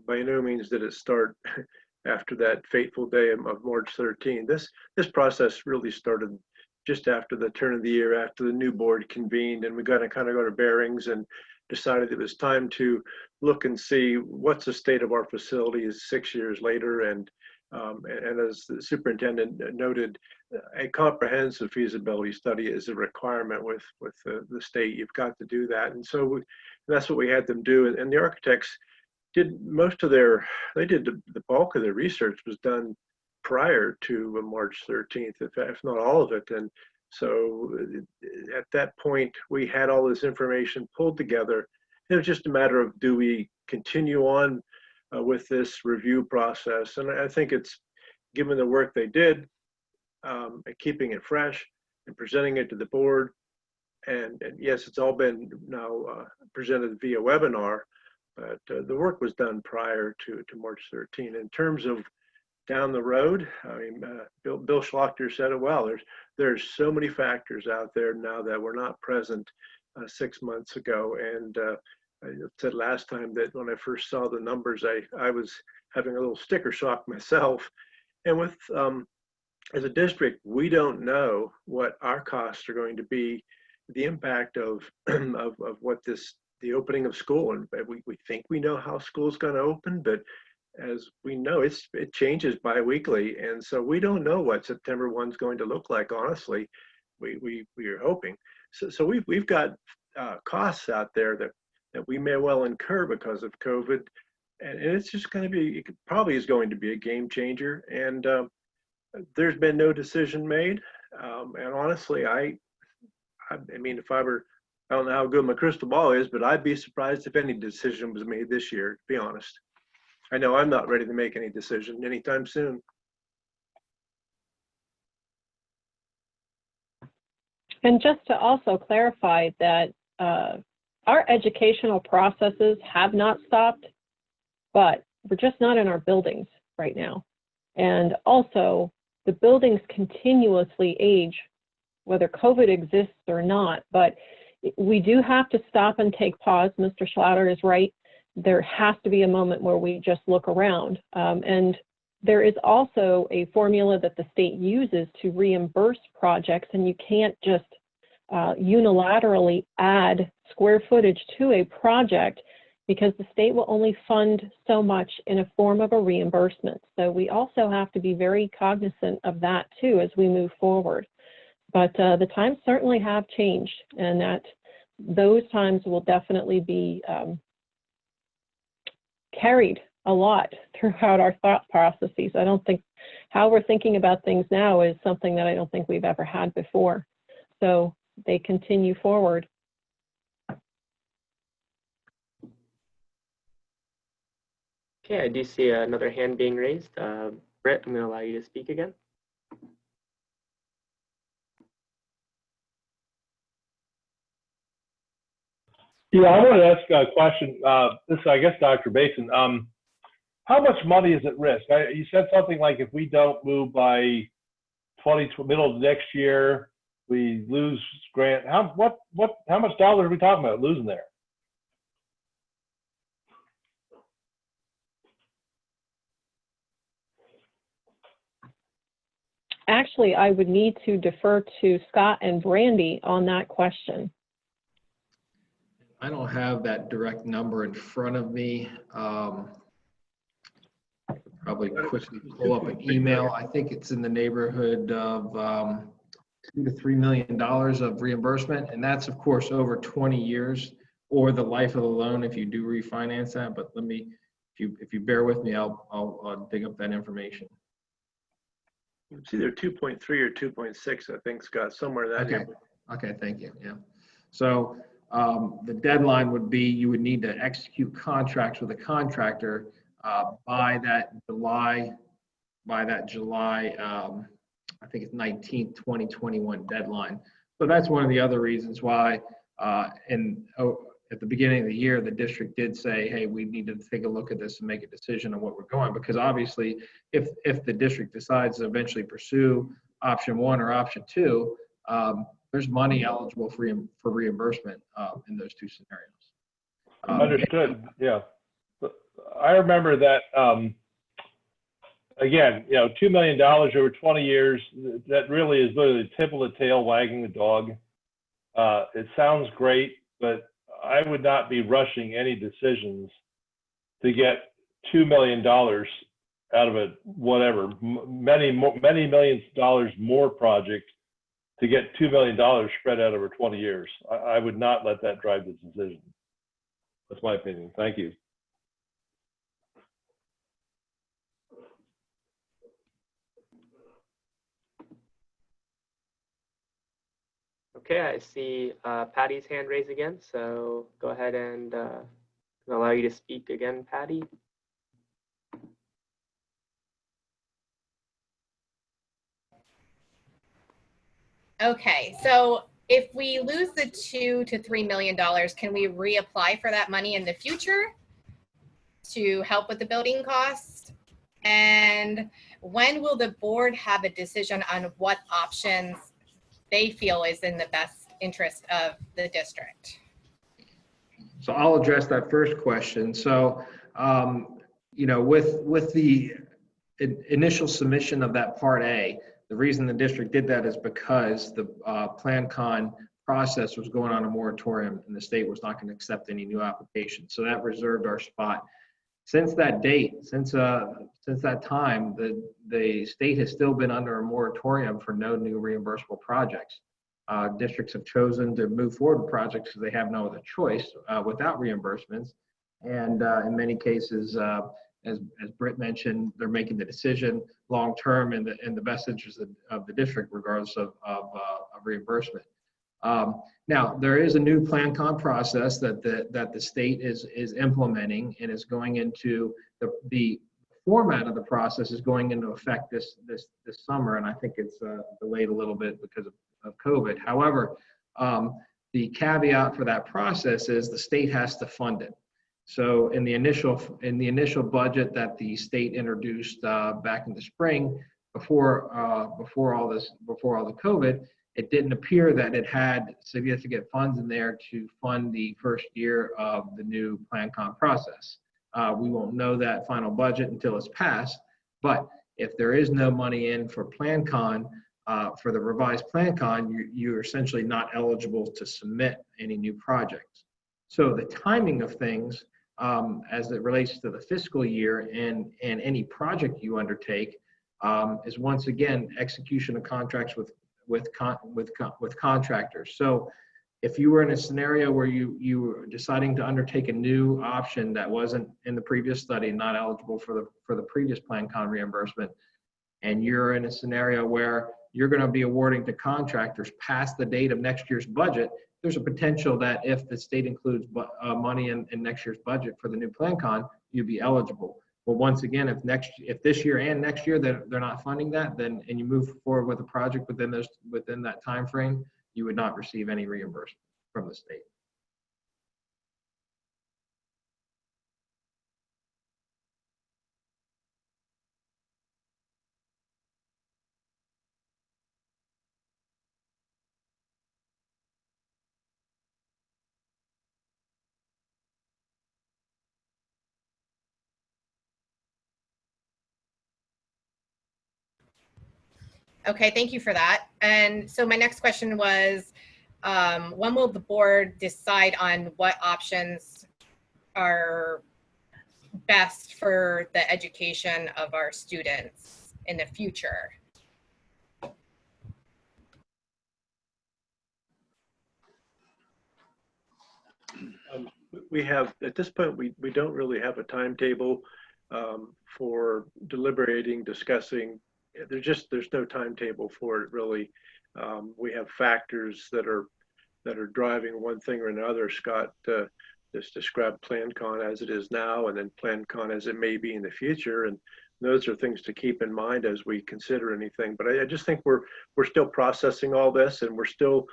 by no means did it start after that fateful day of March 13. This process really started just after the turn of the year, after the new board convened, and we got to kind of go to bearings and decided it was time to look and see what's the state of our facilities 6 years later, and And as the superintendent noted, a comprehensive feasibility study is a requirement with the state. You've got to do that. And so that's what we had them do. And the architects did most of they did the bulk of their research was done prior to March 13th, if not all of it. And so at that point, we had all this information pulled together. It was just a matter of, do we continue on with this review process? And I think it's, given the work they did, keeping it fresh and presenting it to the board. And yes, it's all been now presented via webinar, but the work was done prior to March 13. In terms of down the road, I mean, Bill Schlachter said it well. There's so many factors out there now that were not present 6 months ago. And I said last time that when I first saw the numbers, I was having a little sticker shock myself. And with as a district, we don't know what our costs are going to be, the impact of what the opening of school. And we think we know how school's going to open, but as we know, it changes bi-weekly. And so we don't know what September 1 is going to look like, honestly. We are hoping. So we've got costs out there that we may well incur because of COVID. And it's just going to be, it probably is going to be a game changer. And there's been no decision made. And honestly, I mean, if I don't know how good my crystal ball is, but I'd be surprised if any decision was made this year, to be honest. I know I'm not ready to make any decision anytime soon. And just to also clarify that our educational processes have not stopped, but we're just not in our buildings right now. And also, the buildings continuously age, whether COVID exists or not, but we do have to stop and take pause. Mr. Schlatter is right. There has to be a moment where we just look around. And there is also a formula that the state uses to reimburse projects, and you can't just unilaterally add square footage to a project because the state will only fund so much in a form of a reimbursement. So we also have to be very cognizant of that too as we move forward. But the times certainly have changed, and that those times will definitely be carried a lot throughout our thought processes. I don't think how we're thinking about things now is something that I don't think we've ever had before. So they continue forward. Okay, I do see another hand being raised. Britt, I'm going to allow you to speak again. Yeah, I want to ask a question. This is, I guess, Dr. Basin. How much money is at risk? You said something like if we don't move by middle of next year, we lose grant. How much dollars are we talking about losing there? Actually, I would need to defer to Scott and Brandy on that question. I don't have that direct number in front of me. Probably quickly pull up an email. I think it's in the neighborhood of $2 to $3 million of reimbursement, and that's of course over 20 years or the life of the loan if you do refinance that. But let me, if you bear with me, I'll dig up that information. It's either 2.3 or 2.6, I think, Scott, somewhere in that neighborhood. Okay, thank you. Yeah. So the deadline would be you would need to execute contracts with a contractor by that July, I think it's 19th, 2021 deadline. So that's one of the other reasons why at the beginning of the year, the district did say, hey, we need to take a look at this and make a decision on what we're going, because obviously if the district decides to eventually pursue option 1 or option 2, there's money eligible for reimbursement in those two scenarios. Understood. Yeah. I remember that, again, $2 million over 20 years, that really is literally the tip of the tail wagging the dog. It sounds great, but I would not be rushing any decisions to get $2 million out of a whatever, many millions of dollars more project to get $2 million spread out over 20 years. I would not let that drive the decision. That's my opinion. Thank you. Okay, I see Patty's hand raised again, so go ahead and allow you to speak again, Patty. Okay, so if we lose the $2 to $3 million, can we reapply for that money in the future to help with the building costs? And when will the board have a decision on what options they feel is in the best interest of the district? So I'll address that first question. So, you know, with the initial submission of that Part A, the reason the district did that is because the PlanCon process was going on a moratorium and the state was not going to accept any new applications. So that reserved our spot. Since that date, since that time, the state has still been under a moratorium for no new reimbursable projects. Districts have chosen to move forward with projects because they have no other choice without reimbursements. And in many cases, as Britt mentioned, they're making the decision long-term in the best interest of the district, regardless of reimbursement. Now, there is a new PlanCon process that the state is implementing, and is going into the format of the process is going into effect this summer, and I think it's delayed a little bit because of COVID. However, the caveat for that process is the state has to fund it. So in the initial budget that the state introduced back in the spring, before all the COVID, it didn't appear that it had significant funds in there to fund the first year of the new PlanCon process. We won't know that final budget until it's passed, but if there is no money in for PlanCon, for the revised PlanCon, you're essentially not eligible to submit any new projects. So the timing of things, as it relates to the fiscal year and any project you undertake, is once again execution of contracts with contractors. So if you were in a scenario where you were deciding to undertake a new option that wasn't in the previous study, not eligible for the previous PlanCon reimbursement, and you're in a scenario where you're going to be awarding to contractors past the date of next year's budget, there's a potential that if the state includes money in next year's budget for the new PlanCon, you'd be eligible. But once again, if this year and next year they're not funding that, then and you move forward with a project within that time frame, you would not receive any reimbursement from the state. Okay, thank you for that. And so my next question was, when will the board decide on what options are best for the education of our students in the future? We have, at this point, we don't really have a timetable for deliberating, discussing. There's no timetable for it really. We have factors that are driving one thing or another. Scott just described PlanCon as it is now, and then PlanCon as it may be in the future, and those are things to keep in mind as we consider anything. But I just think we're still processing all this, and we're still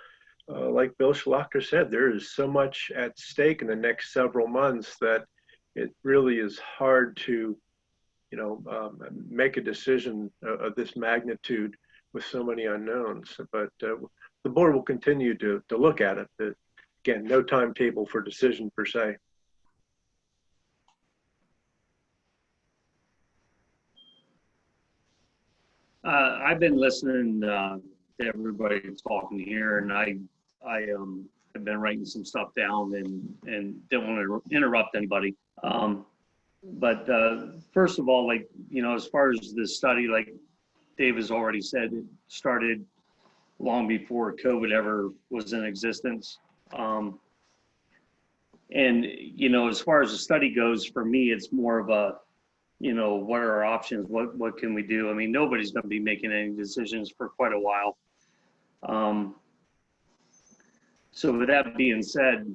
like Bill Schlachter said, there is so much at stake in the next several months that it really is hard to make a decision of this magnitude with so many unknowns. But the board will continue to look at it. But again, no timetable for decision per se. I've been listening to everybody talking here, and I have been writing some stuff down and don't want to interrupt anybody. But first of all, like, as far as the study, like Dave has already said, it started long before COVID ever was in existence. And, as far as the study goes, for me, it's more of a, what are our options? What can we do? I mean, nobody's going to be making any decisions for quite a while. So with that being said,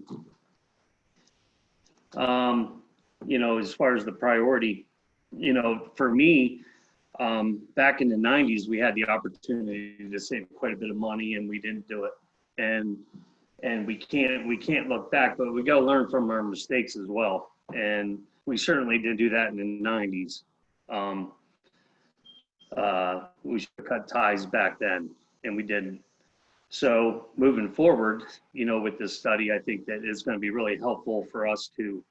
as far as the priority, for me, back in the 90s, we had the opportunity to save quite a bit of money and we didn't do it. And we can't look back, but we got to learn from our mistakes as well. And we certainly didn't do that in the 90s. We should have cut ties back then, and we didn't. So moving forward, with this study, I think that it's going to be really helpful for us to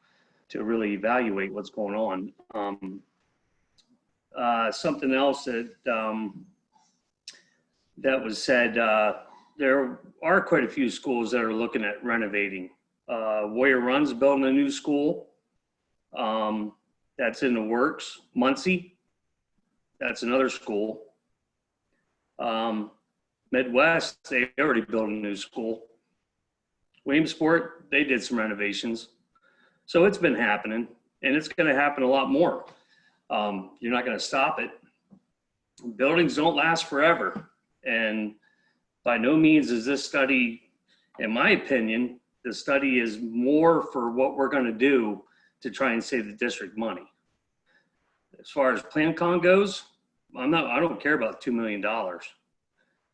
really evaluate what's going on. Something else that that was said, there are quite a few schools that are looking at renovating. Warrior Run's building a new school. That's in the works. Muncie, that's another school. Midwest, they already built a new school. Williamsport, they did some renovations. So it's been happening, and it's going to happen a lot more. You're not going to stop it. Buildings don't last forever. And by no means is this study, in my opinion, the study is more for what we're going to do to try and save the district money. As far as PlanCon goes, I don't care about $2 million.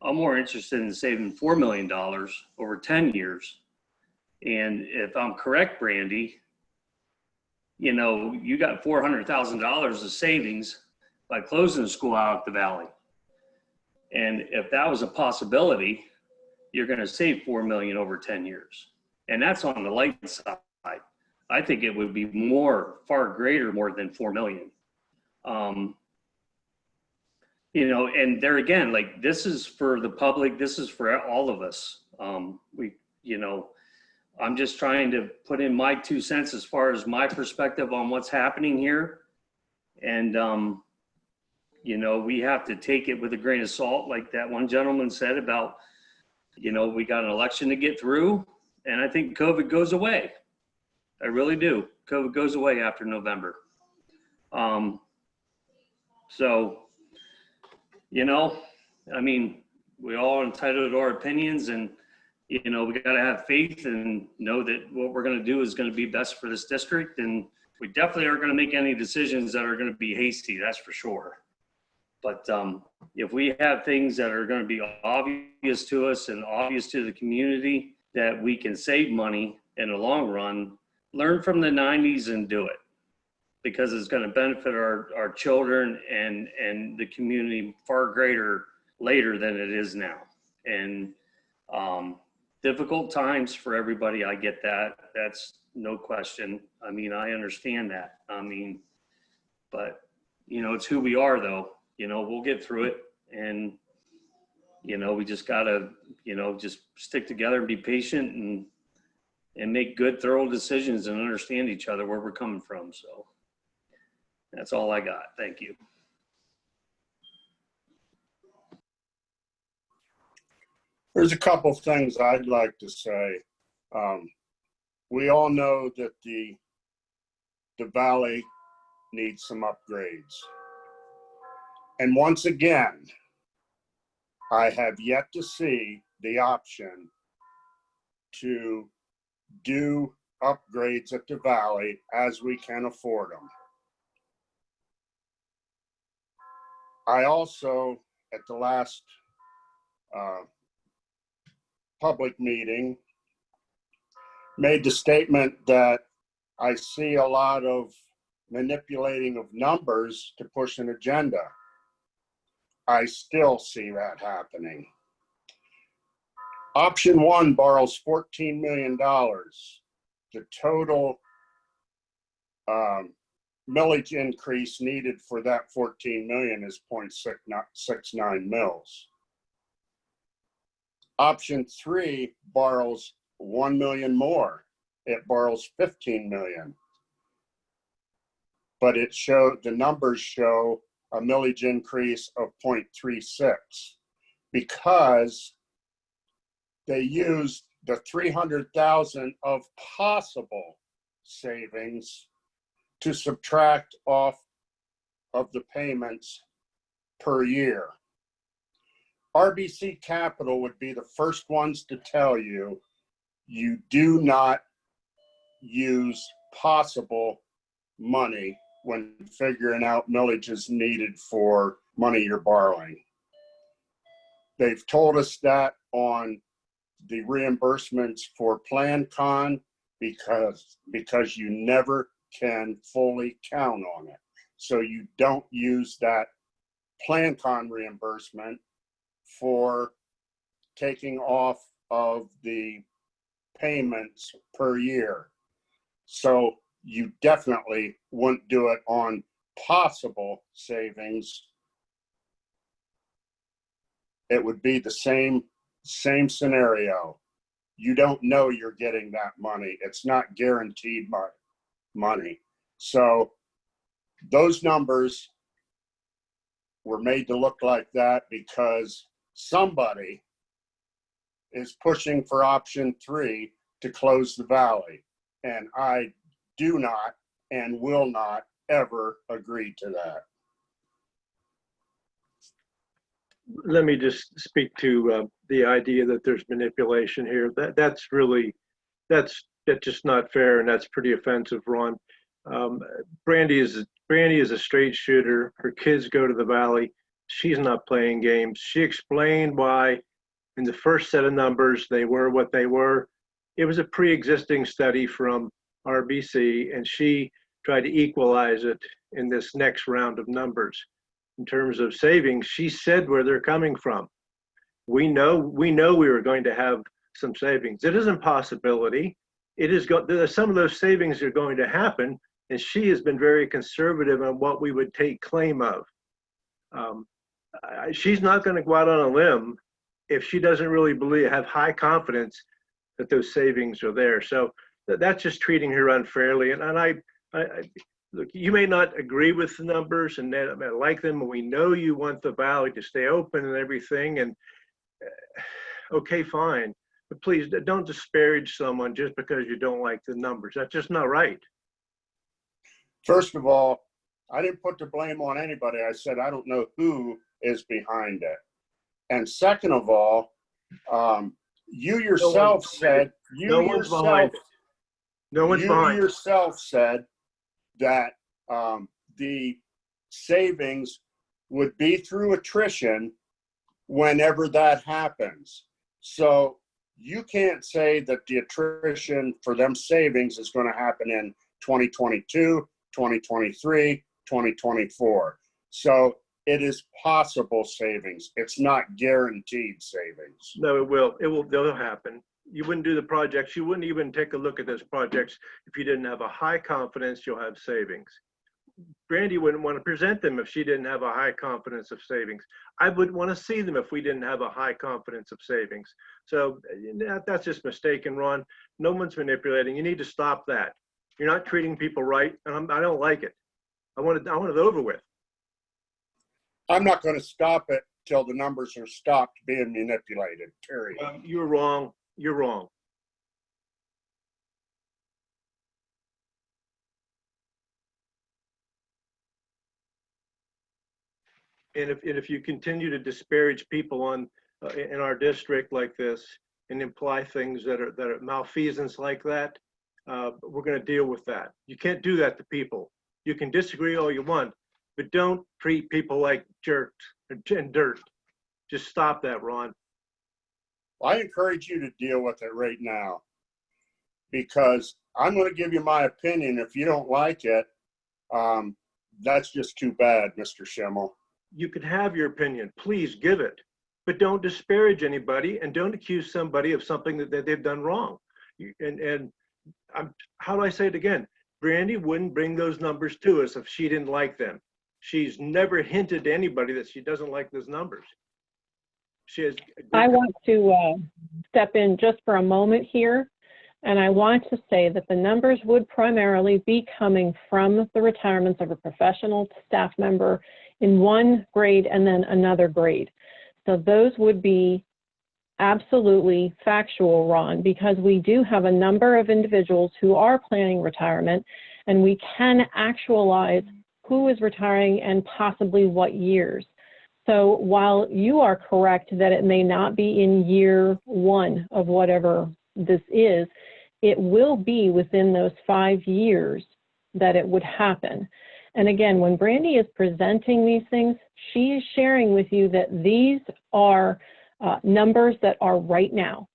I'm more interested in saving $4 million over 10 years. And if I'm correct, Brandy, you got $400,000 of savings by closing the school out at the Valley. And if that was a possibility, you're going to save $4 million over 10 years. And that's on the light side. I think it would be far greater more than 4 million. And there again, like, this is for the public, this is for all of us. I'm just trying to put in my 2 cents as far as my perspective on what's happening here. And, we have to take it with a grain of salt, like that one gentleman said about, we got an election to get through, and I think COVID goes away. I really do. COVID goes away after November. So, I mean, we all are entitled to our opinions, and, we got to have faith and know that what we're going to do is going to be best for this district. And we definitely aren't going to make any decisions that are going to be hasty, that's for sure. But if we have things that are going to be obvious to us and obvious to the community that we can save money in the long run, learn from the 90s and do it, because it's going to benefit our children and the community far greater later than it is now. And difficult times for everybody. I get that. That's no question. I mean, I understand that. But it's who we are, though. We'll get through it, and we just gotta just stick together and be patient and make good, thorough decisions and understand each other, where we're coming from. So that's all I got. Thank you. There's a couple things I'd like to say. We all know that the Valley needs some upgrades. And once again, I have yet to see the option to do upgrades at the Valley as we can afford them. I also, at the last public meeting, made the statement that I see a lot of manipulating of numbers to push an agenda. I still see that happening. Option 1 borrows $14 million. The total millage increase needed for that 14 million is 0.69 mils. Option 3 borrows 1 million more. It borrows 15 million. but the numbers show a millage increase of 0.36 because they used the 300,000 of possible savings to subtract off of the payments per year. RBC Capital would be the first ones to tell you, you do not use possible money when figuring out millages needed for money you're borrowing. They've told us that on the reimbursements for Plan Con because you never can fully count on it. So you don't use that Plan Con reimbursement for taking off of the payments per year. So you definitely wouldn't do it on possible savings. It would be the same scenario. You don't know you're getting that money. It's not guaranteed money. So those numbers were made to look like that because somebody is pushing for option 3 to close the valley. And I do not and will not ever agree to that. Let me just speak to the idea that there's manipulation here. That's just not fair, and that's pretty offensive, Ron. Brandy is a straight shooter. Her kids go to the Valley. She's not playing games. She explained why in the first set of numbers they were what they were. It was a pre-existing study from RBC, and she tried to equalize it in this next round of numbers. In terms of savings, she said where they're coming from. We know we were going to have some savings. It isn't a possibility. Some of those savings are going to happen, and she has been very conservative on what we would take claim of. She's not going to go out on a limb if she doesn't really have high confidence that those savings are there. So that's just treating her unfairly. And I look, you may not agree with the numbers and like them, and we know you want the Valley to stay open and everything, and okay, fine. But please don't disparage someone just because you don't like the numbers. That's just not right. First of all, I didn't put the blame on anybody. I said I don't know who is behind it. And second of all, you yourself said that the savings would be through attrition whenever that happens. So you can't say that the attrition for them savings is going to happen in 2022, 2023, 2024. So it is possible savings. It's not guaranteed savings. No, it will. They'll happen. You wouldn't do the projects. You wouldn't even take a look at those projects if you didn't have a high confidence you'll have savings. Brandy wouldn't want to present them if she didn't have a high confidence of savings. I wouldn't want to see them if we didn't have a high confidence of savings. So that's just mistaken, Ron. No one's manipulating. You need to stop that. You're not treating people right, and I don't like it. I want it over with. I'm not going to stop it till the numbers are stopped being manipulated, period. You're wrong. You're wrong. And if you continue to disparage people in our district like this and imply things that are malfeasance like that, we're going to deal with that. You can't do that to people. You can disagree all you want, but don't treat people like jerks and dirt. Just stop that, Ron. I encourage you to deal with it right now, because I'm going to give you my opinion. If you don't like it, that's just too bad, Mr. Schimmel. You can have your opinion. Please give it, but don't disparage anybody and don't accuse somebody of something that they've done wrong. How do I say it again? Brandy wouldn't bring those numbers to us if she didn't like them. She's never hinted to anybody that she doesn't like those numbers. She has. I want to step in just for a moment here. And I want to say that the numbers would primarily be coming from the retirements of a professional staff member in one grade and then another grade. So those would be absolutely factual, Ron, because we do have a number of individuals who are planning retirement, and we can actualize who is retiring and possibly what years. So while you are correct that it may not be in year one of whatever this is, it will be within those 5 years that it would happen. And again, when Brandy is presenting these things, she is sharing with you that these are numbers that are right now.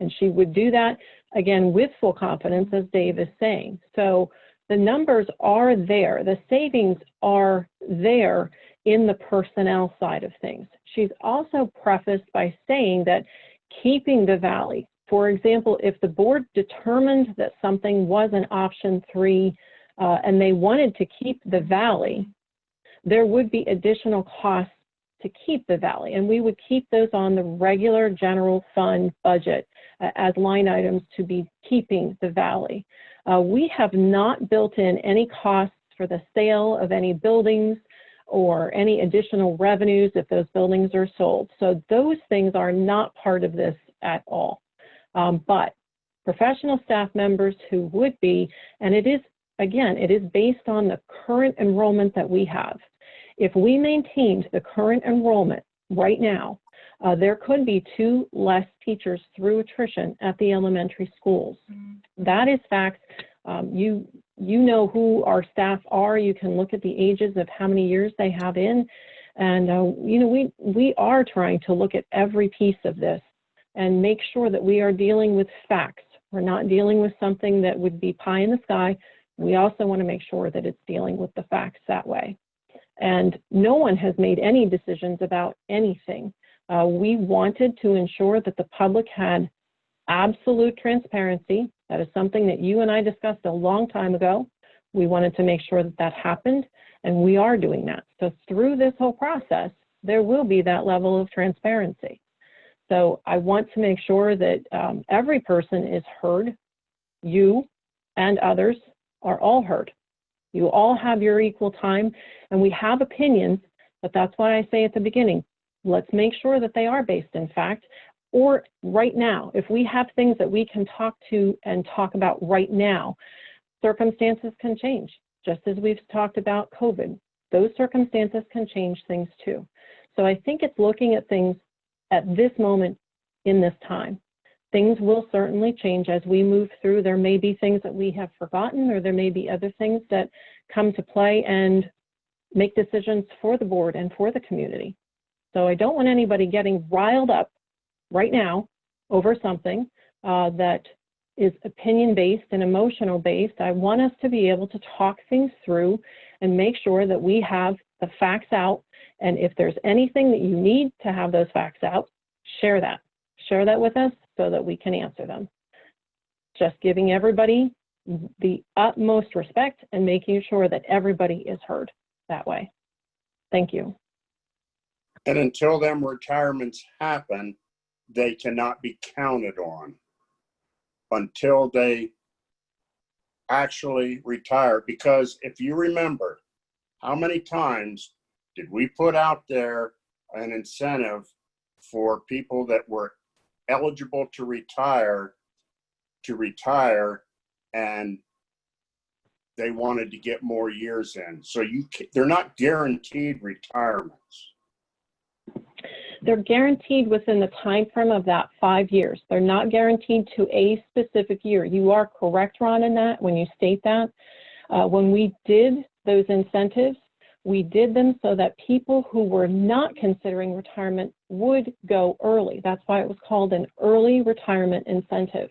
And she would do that, again, with full confidence, as Dave is saying. So the numbers are there. The savings are there in the personnel side of things. She's also prefaced by saying that keeping the Valley, for example, if the board determined that something was an option 3 and they wanted to keep the Valley, there would be additional costs to keep the Valley, and we would keep those on the regular general fund budget as line items to be keeping the Valley. We have not built in any costs for the sale of any buildings or any additional revenues if those buildings are sold. So those things are not part of this at all. But professional staff members who would be, and it is, again, it is based on the current enrollment that we have. If we maintained the current enrollment right now, there could be 2 less teachers through attrition at the elementary schools. That is fact. You know who our staff are. You can look at the ages of how many years they have in. And, you know, we are trying to look at every piece of this and make sure that we are dealing with facts. We're not dealing with something that would be pie in the sky. We also want to make sure that it's dealing with the facts that way. And no one has made any decisions about anything. We wanted to ensure that the public had absolute transparency. That is something that you and I discussed a long time ago. We wanted to make sure that that happened, and we are doing that. So through this whole process, there will be that level of transparency. So I want to make sure that every person is heard. You and others are all heard. You all have your equal time, and we have opinions, but that's why I say at the beginning, let's make sure that they are based in fact, or right now. If we have things that we can talk to and talk about right now, circumstances can change, just as we've talked about COVID. Those circumstances can change things too. So I think it's looking at things at this moment in this time. Things will certainly change as we move through. There may be things that we have forgotten, or there may be other things that come to play and make decisions for the board and for the community. So I don't want anybody getting riled up right now over something that is opinion-based and emotional-based. I want us to be able to talk things through and make sure that we have the facts out. And if there's anything that you need to have those facts out, share that. Share that with us so that we can answer them. Just giving everybody the utmost respect and making sure that everybody is heard that way. Thank you. And until them retirements happen, they cannot be counted on until they actually retire. Because if you remember, how many times did we put out there an incentive for people that were eligible to retire, and they wanted to get more years in? So they're not guaranteed retirements. They're guaranteed within the time frame of that 5 years. They're not guaranteed to a specific year. You are correct, Ron, in that when you state that. When we did those incentives, we did them so that people who were not considering retirement would go early. That's why it was called an early retirement incentive.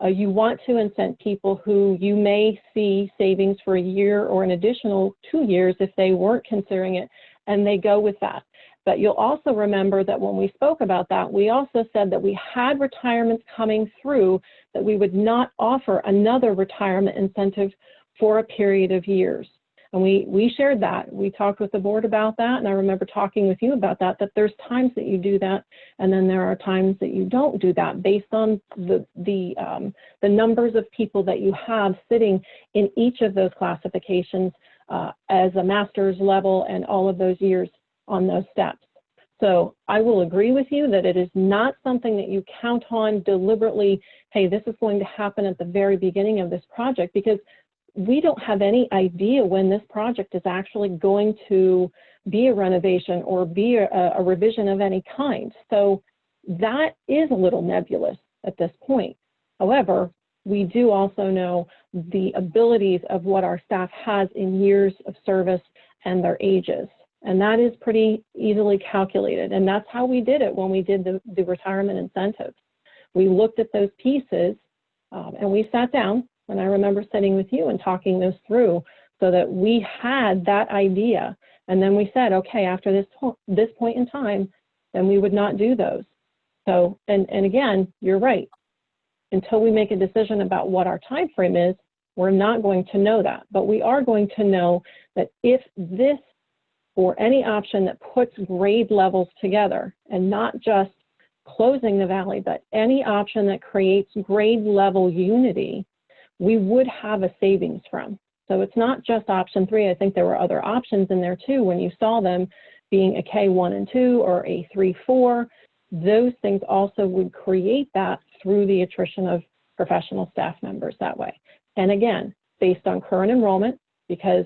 You want to incent people who you may see savings for a year or an additional 2 years if they weren't considering it, and they go with that. But you'll also remember that when we spoke about that, we also said that we had retirements coming through, that we would not offer another retirement incentive for a period of years. And we shared that. We talked with the board about that, and I remember talking with you about that, that there's times that you do that, and then there are times that you don't do that based on the numbers of people that you have sitting in each of those classifications as a master's level and all of those years on those steps. So I will agree with you that it is not something that you count on deliberately, hey, this is going to happen at the very beginning of this project, because we don't have any idea when this project is actually going to be a renovation or be a revision of any kind. So that is a little nebulous at this point. However, we do also know the abilities of what our staff has in years of service and their ages. And that is pretty easily calculated. And that's how we did it when we did the retirement incentives. We looked at those pieces and we sat down, and I remember sitting with you and talking those through so that we had that idea. And then we said, okay, after this point in time, then we would not do those. So, and again, you're right. Until we make a decision about what our time frame is, we're not going to know that. But we are going to know that if this or any option that puts grade levels together, and not just closing the valley, but any option that creates grade level unity, we would have a savings from. So it's not just option 3. I think there were other options in there too when you saw them being a K1 and 2 or a 3-4. Those things also would create that through the attrition of professional staff members that way. And again, based on current enrollment, because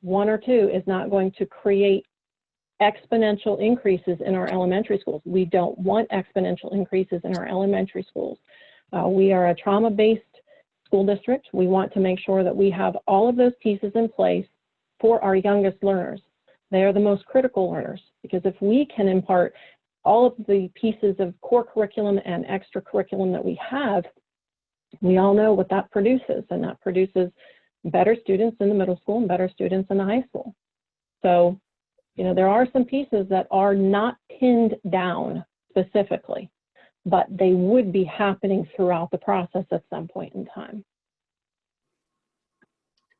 1 or 2 is not going to create exponential increases in our elementary schools. We don't want exponential increases in our elementary schools. We are a trauma-based school district. We want to make sure that we have all of those pieces in place for our youngest learners. They are the most critical learners, because if we can impart all of the pieces of core curriculum and extra curriculum that we have, we all know what that produces, and that produces better students in the middle school and better students in the high school. So, you know, there are some pieces that are not pinned down specifically, but they would be happening throughout the process at some point in time.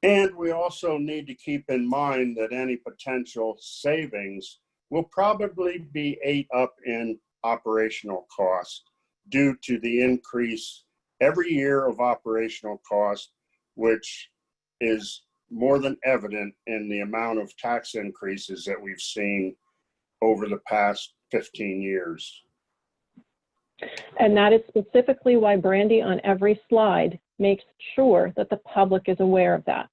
And we also need to keep in mind that any potential savings will probably be ate up in operational costs due to the increase every year of operational cost, which is more than evident in the amount of tax increases that we've seen over the past 15 years. And that is specifically why Brandy on every slide makes sure that the public is aware of that.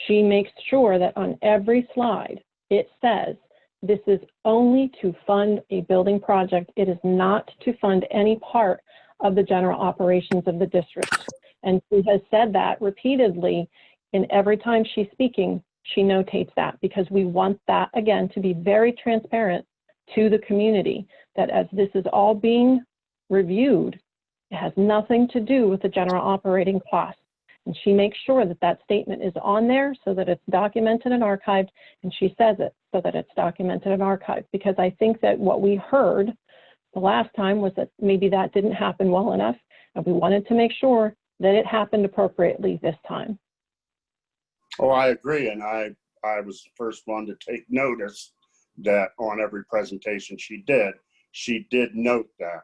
She makes sure that on every slide it says this is only to fund a building project. It is not to fund any part of the general operations of the district. And she has said that repeatedly, and every time she's speaking, she notates that, because we want that, again, to be very transparent to the community, that as this is all being reviewed, it has nothing to do with the general operating costs. And she makes sure that that statement is on there so that it's documented and archived, and she says it so that it's documented and archived, because I think that what we heard the last time was that maybe that didn't happen well enough, and we wanted to make sure that it happened appropriately this time. Oh, I agree, and I was the first one to take notice that on every presentation she did note that.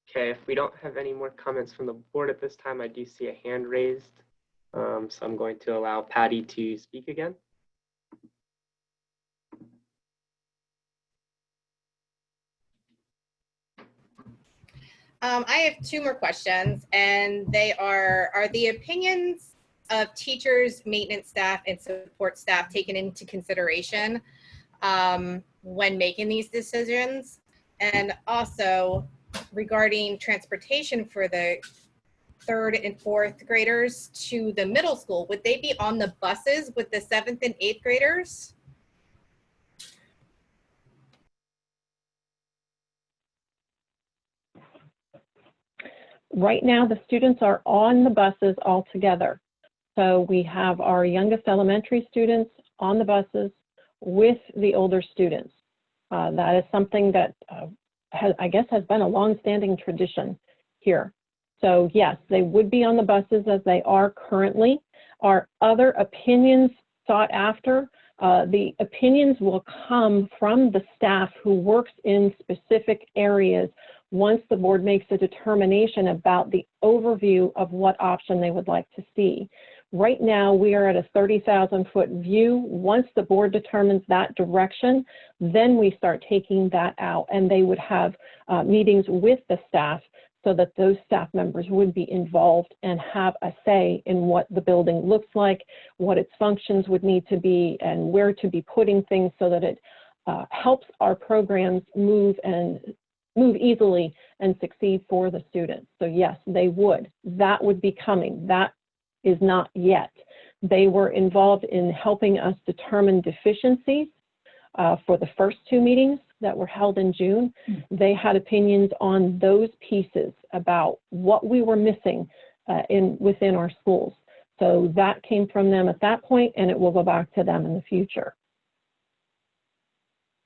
Okay, if we don't have any more comments from the board at this time, I do see a hand raised. So I'm going to allow Patty to speak again. I have 2 more questions, and they are the opinions of teachers, maintenance staff, and support staff taken into consideration when making these decisions? And also regarding transportation for the 3rd and 4th graders to the middle school, would they be on the buses with the 7th and 8th graders? Right now, the students are on the buses all together. So we have our youngest elementary students on the buses with the older students. That is something that I guess has been a long-standing tradition here. So yes, they would be on the buses as they are currently. Are other opinions sought after? The opinions will come from the staff who works in specific areas once the board makes a determination about the overview of what option they would like to see. Right now, we are at a 30,000-foot view. Once the board determines that direction, then we start taking that out, and they would have meetings with the staff so that those staff members would be involved and have a say in what the building looks like, what its functions would need to be, and where to be putting things so that it helps our programs move easily and succeed for the students. So yes, they would. That would be coming. That is not yet. They were involved in helping us determine deficiencies for the first 2 meetings that were held in June. They had opinions on those pieces about what we were missing within our schools. So that came from them at that point, and it will go back to them in the future.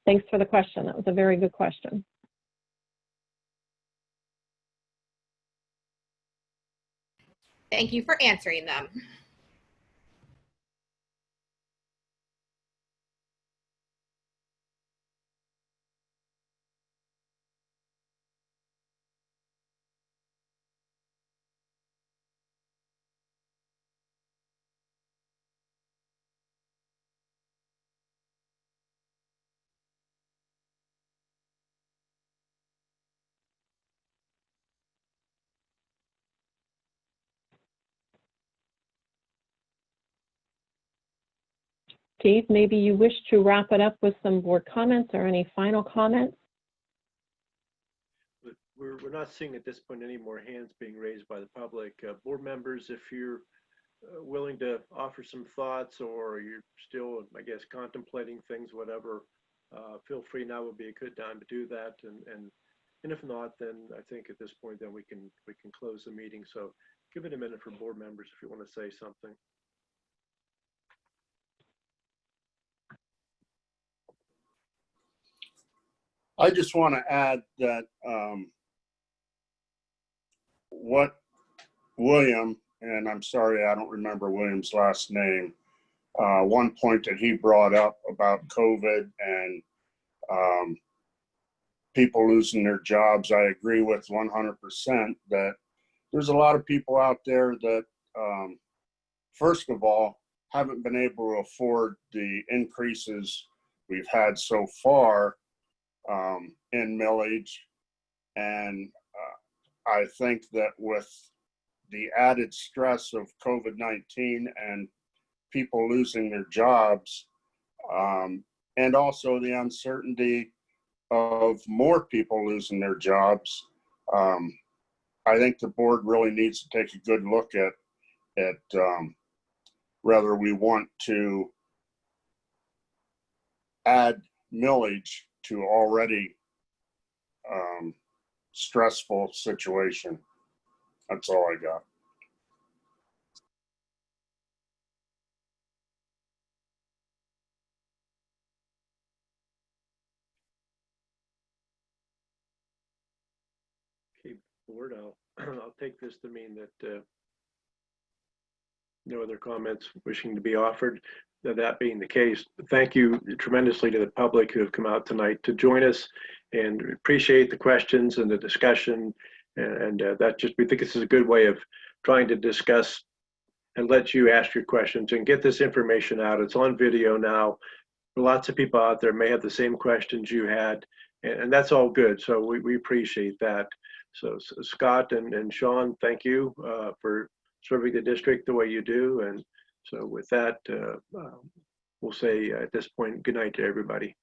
Thanks for the question. That was a very good question. Thank you for answering them. Steve, maybe you wish to wrap it up with some board comments or any final comments? We're not seeing at this point any more hands being raised by the public. Board members, if you're willing to offer some thoughts, or you're still, I guess, contemplating things, whatever, feel free. Now would be a good time to do that. And if not, then I think at this point, then we can close the meeting. So give it a minute for board members if you want to say something. I just want to add that what William, and I'm sorry, I don't remember William's last name, one point that he brought up about COVID and people losing their jobs, I agree with 100% that there's a lot of people out there that, first of all, haven't been able to afford the increases we've had so far in millage. And I think that with the added stress of COVID-19 and people losing their jobs, and also the uncertainty of more people losing their jobs, I think the board really needs to take a good look at whether we want to add millage to already stressful situation. That's all I got. Okay, board, I'll take this to mean that no other comments wishing to be offered. That being the case, thank you tremendously to the public who have come out tonight to join us, and appreciate the questions and the discussion. And that just, we think this is a good way of trying to discuss and let you ask your questions and get this information out. It's on video now. Lots of people out there may have the same questions you had, and that's all good. So we appreciate that. So Scott and Sean, thank you for serving the district the way you do. And so with that, we'll say at this point, good night to everybody.